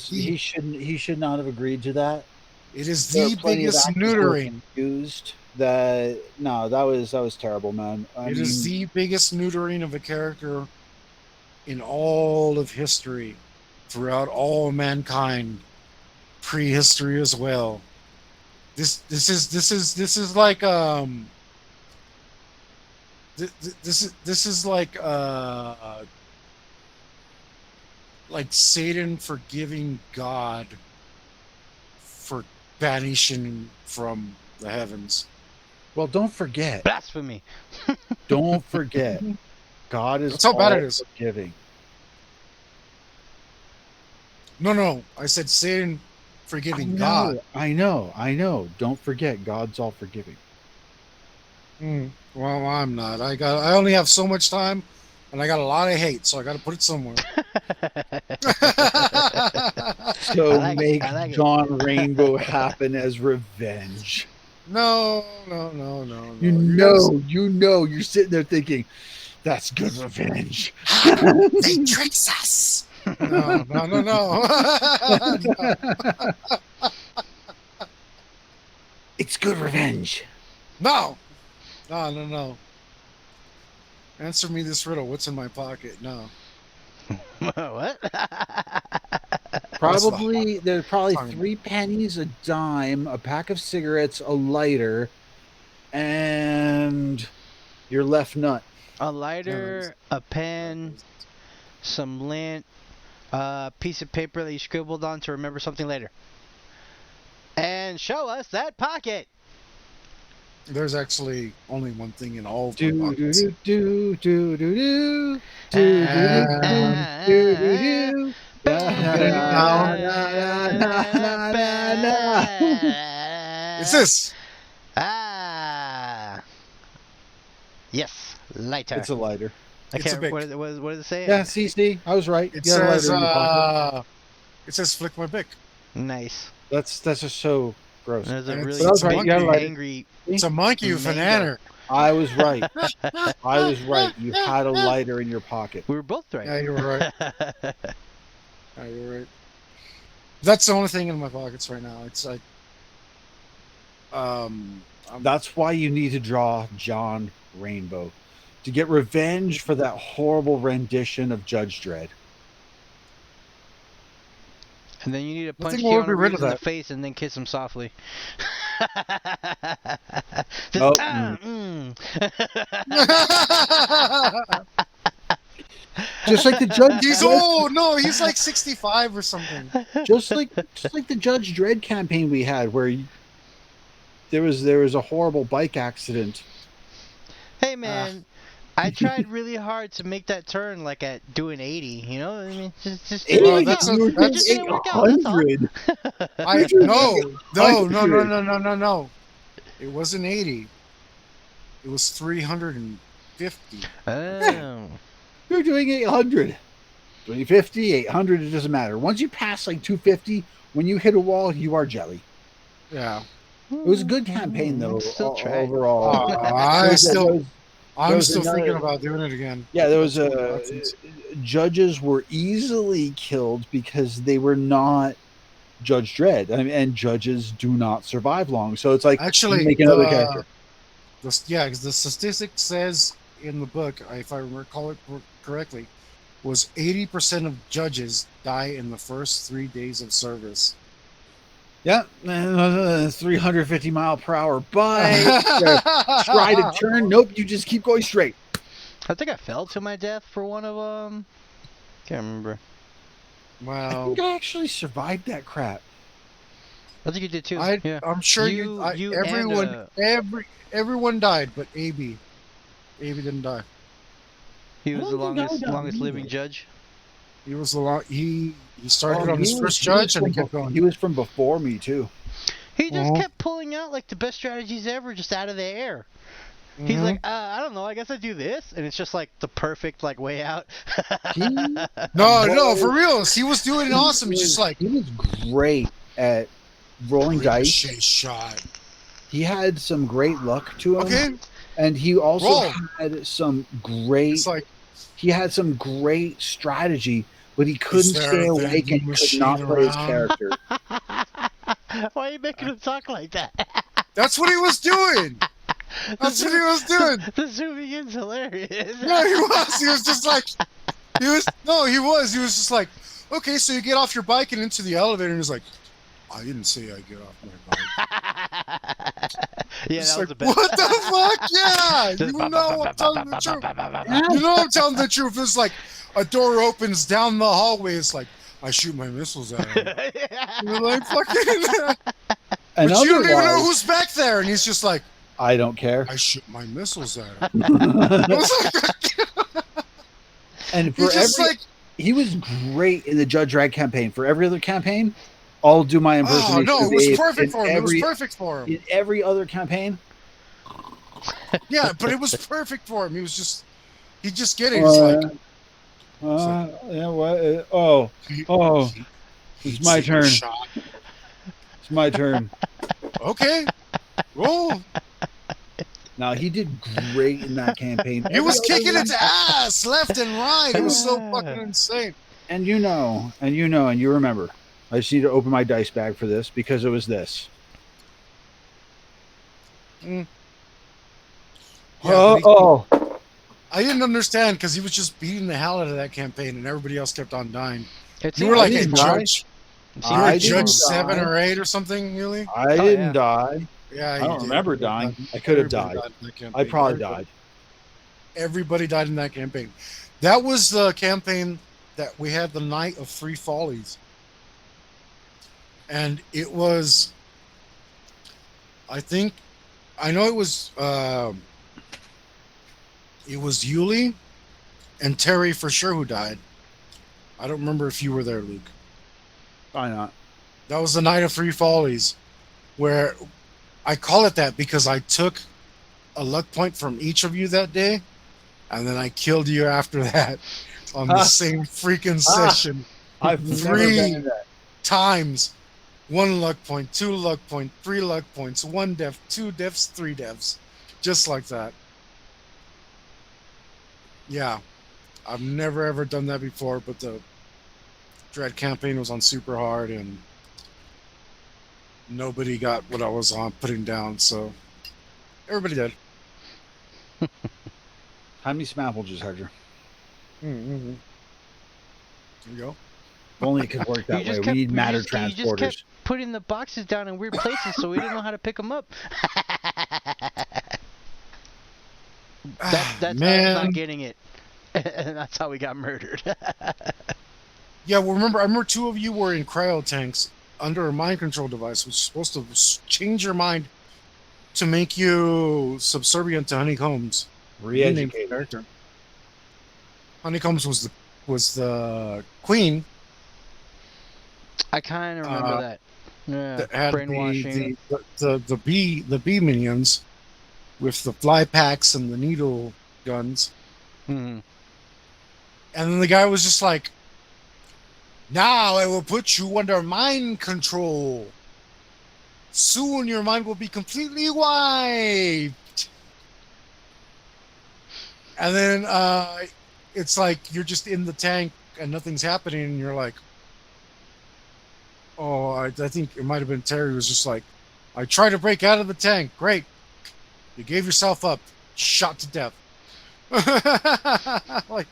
He should not have agreed to that. It is the biggest neutering that was terrible, man. It is the biggest neutering of a character in all of history, throughout all mankind, prehistory as well. This is like Satan forgiving God for banishing from the heavens. Well, don't forget. Blasphemy. Don't forget. God is That's how bad it is. Forgiving. No. I said Satan forgiving God. I know. Don't forget, God's all forgiving. Well, I'm not. I only have so much time, and I got a lot of hate, so I got to put it somewhere. So make John Rainbow happen as revenge. No. You know, you're sitting there thinking, that's good revenge. They tricks us. No. No. It's good revenge. No. No. Answer me this riddle. What's in my pocket? No. What? There's probably 3 pennies, a dime, a pack of cigarettes, a lighter, and your left nut. A lighter, a pen, some lint, a piece of paper that you scribbled on to remember something later. And show us that pocket. There's actually only one thing in all of my pockets. It's this. Yes, lighter. It's a lighter. I can't remember what does it say? Yeah, see, I was right. It says, it says flick my bick. Nice. That's just so gross. There's a And really angry. It's a monkey with an anner. I was right. I was right. You had a lighter in your pocket. We were both right. Yeah, you were right. Yeah, you were right. That's the only thing in my pockets right now. It's like, that's why you need to draw John Rainbow, to get revenge for that horrible rendition of Judge Dredd. And then you need to punch Keanu Reeves in the face and then kiss him softly. Just like the Judge. He's old. No, he's like 65 or something. Just like the Judge Dredd campaign we had, where there was a horrible bike accident. Hey man, I tried really hard to make that turn like at doing 80. You know, I mean, just 80. That's 800. No. It wasn't 80. It was 350. Oh. You're doing 800. 350, 800, it doesn't matter. Once you pass like 250, when you hit a wall, you are jelly. Yeah. It was a good campaign, though, overall. I'm still thinking about doing it again. Yeah, there was judges were easily killed because they were not Judge Dredd. I mean, and judges do not survive long. So it's like, actually, make another character. Because the statistic says in the book, if I recall it correctly, was 80% of judges die in the first 3 days of service. Yeah, 350-mile-per-hour bike. Try to turn. Nope, you just keep going straight. I think I fell to my death for one of them. Can't remember. Wow. I think I actually survived that crap. I think you did too. I'm sure everyone died, but AB didn't die. He was the longest living judge. He was he started on his first judge and he kept going. He was from before me too. He just kept pulling out like the best strategies ever, just out of the air. He's like, I don't know, I guess I do this, and it's just like the perfect like way out. No, for real, he was doing awesome. He's just like, he was great at rolling dice. Shot. He had some great luck to him. Okay. And he also had some great. He had some great strategy, but he couldn't stay awake and could not play his character. Why are you making him talk like that? That's what he was doing. That's what he was doing. The zooming in's hilarious. No, he was. He was just like, he was just like, okay, so you get off your bike and into the elevator, and he's like, I didn't say I get off my bike. Yeah, that was the best. What the fuck? Yeah, you know I'm telling the truth. You know I'm telling the truth. It's like a door opens down the hallway. It's like I shoot my missiles at him. You're like fucking. But you don't even know who's back there, and he's just like, I don't care. I shoot my missiles at him. And for he was great in the Judge Dredd campaign. For every other campaign, I'll do my impersonation. Oh no, it was perfect for him. It was perfect for him. In every other campaign. Yeah, but it was perfect for him. He was just, he'd just get it. He's it's my turn. It's my turn. Okay, roll. Now he did great in that campaign. He was kicking its ass left and right. It was so fucking insane. And you remember. I just need to open my dice bag for this because it was this. Mm. Yeah, Oh, I didn't understand because he was just beating the hell out of that campaign, and everybody else kept on dying. It You were seemed like like a it judge. You were I a judge didn't 7 die. or 8 or something, Yuli? I Oh, didn't yeah. die. Yeah, I you don't did. remember dying. I could have died. In that campaign. I probably died. Everybody died in that campaign. That was the campaign that we had the night of Three Follies. And it was, I know it was Yuli and Terry for sure who died. I don't remember if you were there, Luke. Why not? That was the night of Three Follies, where I call it that because I took a luck point from each of you that day, and then I killed you after that on the same freaking session. I've never been in that. Times. 1 luck point, 2 luck point, 3 luck points, 1 death, 2 deaths, 3 deaths. Just like that. Yeah. I've never ever done that before, but the Dread campaign was on super hard and nobody got what I was on putting down, so everybody did. How many smapples, Hector? Mm-hmm. There you go. If only it could work that way. We need matter transporters. You just kept putting the boxes down in weird places, so we didn't know how to pick them up. That's us not getting it. And that's how we got murdered. Yeah, well, I remember 2 of you were in cryo tanks under a mind control device, which is supposed to change your mind to make you subservient to Honeycombs. Re-educated character. Honeycombs was the queen. I kind of remember that. Yeah, that had brainwashing. The bee minions with the fly packs and the needle guns. Mm-hmm. And then the guy was just like, "Now I will put you under mind control. Soon your mind will be completely wiped." And then it's like you're just in the tank and nothing's happening, and you're like, "Oh, I think it might have been Terry who was just like, I tried to break out of the tank. Great. You gave yourself up. Shot to death." Like,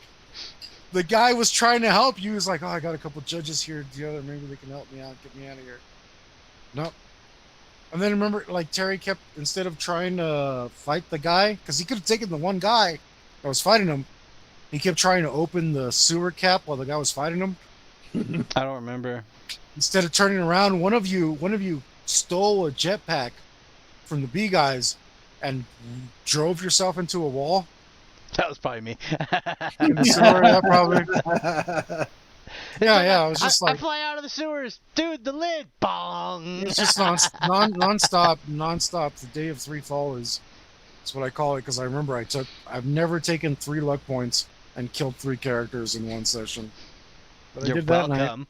the guy was trying to help you. He was like, "Oh, I got a couple judges here together. Maybe they can help me out, get me out of here." Nope. And then remember, like, Terry kept, instead of trying to fight the guy, because he could have taken the one guy that was fighting him, he kept trying to open the sewer cap while the guy was fighting him. I don't remember. Instead of turning around, one of you stole a jetpack from the B guys and drove yourself into a wall. That was probably me. In the sewer, yeah, probably. Yeah. I was just I fly out of the sewers, dude. The lid, bong. It's just nonstop. The day of Three Follies. That's what I call it, because I remember I've never taken 3 luck points and killed 3 characters in one session. But You're I did that welcome.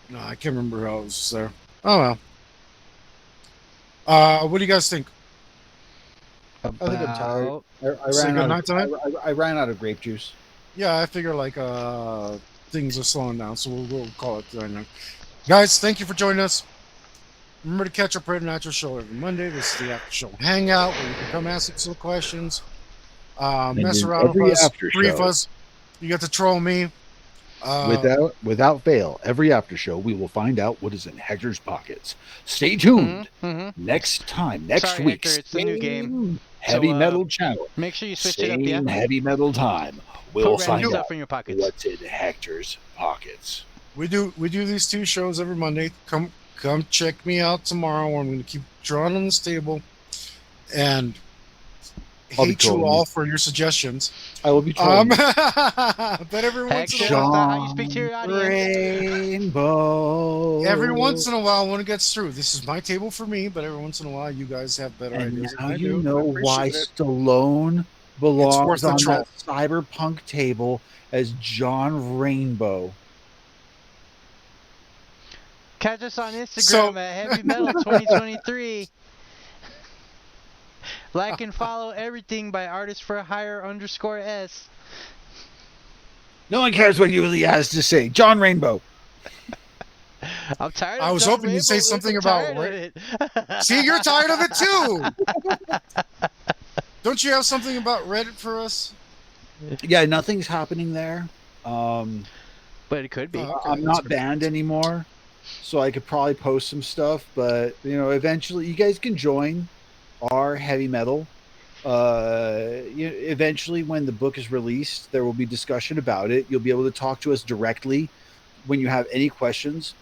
No, I can't remember how I was there. Oh well. What do you guys think? I think I'm tired. I ran out of grape juice. Yeah, I figure like things are slowing down, so we'll call it there. Guys, thank you for joining us. Remember to catch our Preternatural show every Monday. This is the after show hangout where you can come ask some questions, mess around with us, brief us. You get to troll me. Without fail, every after show we will find out what is in Hector's pockets. Stay tuned. Next week. Hector, it's the new game. Heavy Metal Channel. Make sure you switch it up. Yeah. Heavy Metal time. We'll find out in your pockets. What's in Hector's pockets. We do these 2 shows every Monday. Come check me out tomorrow. I'm going to keep drawing on this table and hate you all for your suggestions. I will be trolling. But every once in a while, how you speak to your audience. Rainbow. Every once in a while, when it gets through, this is my table for me. But every once in a while, you guys have better ideas. Now you know why Stallone belongs on that cyberpunk table as John Rainbow. Catch us on Instagram at Heavy Metal 2023. Like and follow everything by Artist for Hire _S. No one cares what Yuli has to say. John Rainbow. I'm tired of I was John hoping you'd say Rainbow, something I'm about tired of it. See, you're tired of it too. Don't you have something about Reddit for us? Yeah, nothing's happening there. But it could be. Okay, I'm not banned anymore, so I could probably post some stuff. But eventually, you guys can join our heavy metal. Eventually, when the book is released, there will be discussion about it. You'll be able to talk to us directly when you have any questions.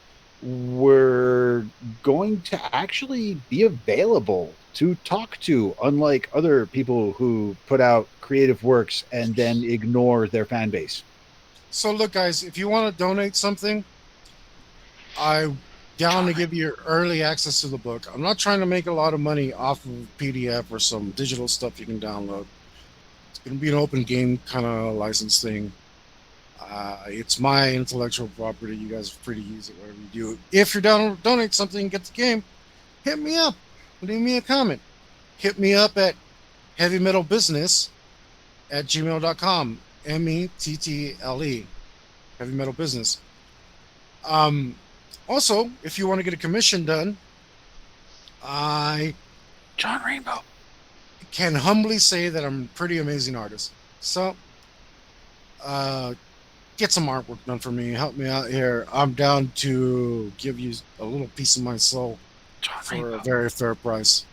We're going to actually be available to talk to, unlike other people who put out creative works and then ignore their fan base. So look, guys, if you want to donate something, I'm down to give you early access to the book. I'm not trying to make a lot of money off of PDF or some digital stuff you can download. It's going to be an open game kind of license thing. It's my intellectual property. You guys are free to use it, whatever you do. If you're down to donate something and get the game, hit me up. Leave me a comment. Hit me up at heavymetalbusiness@gmail.com. METTLE. Heavy Metal Business. Also, if you want to get a commission done, I John Rainbow can humbly say that I'm a pretty amazing artist. So, get some artwork done for me. Help me out here. I'm down to give you a little piece of my soul for a very fair price.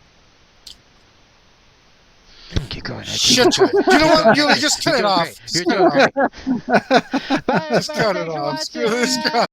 Keep going. Shit, you know what? You just cut it off. You're doing great. Bye, Just cut it thanks for off. watching. Screw this guy.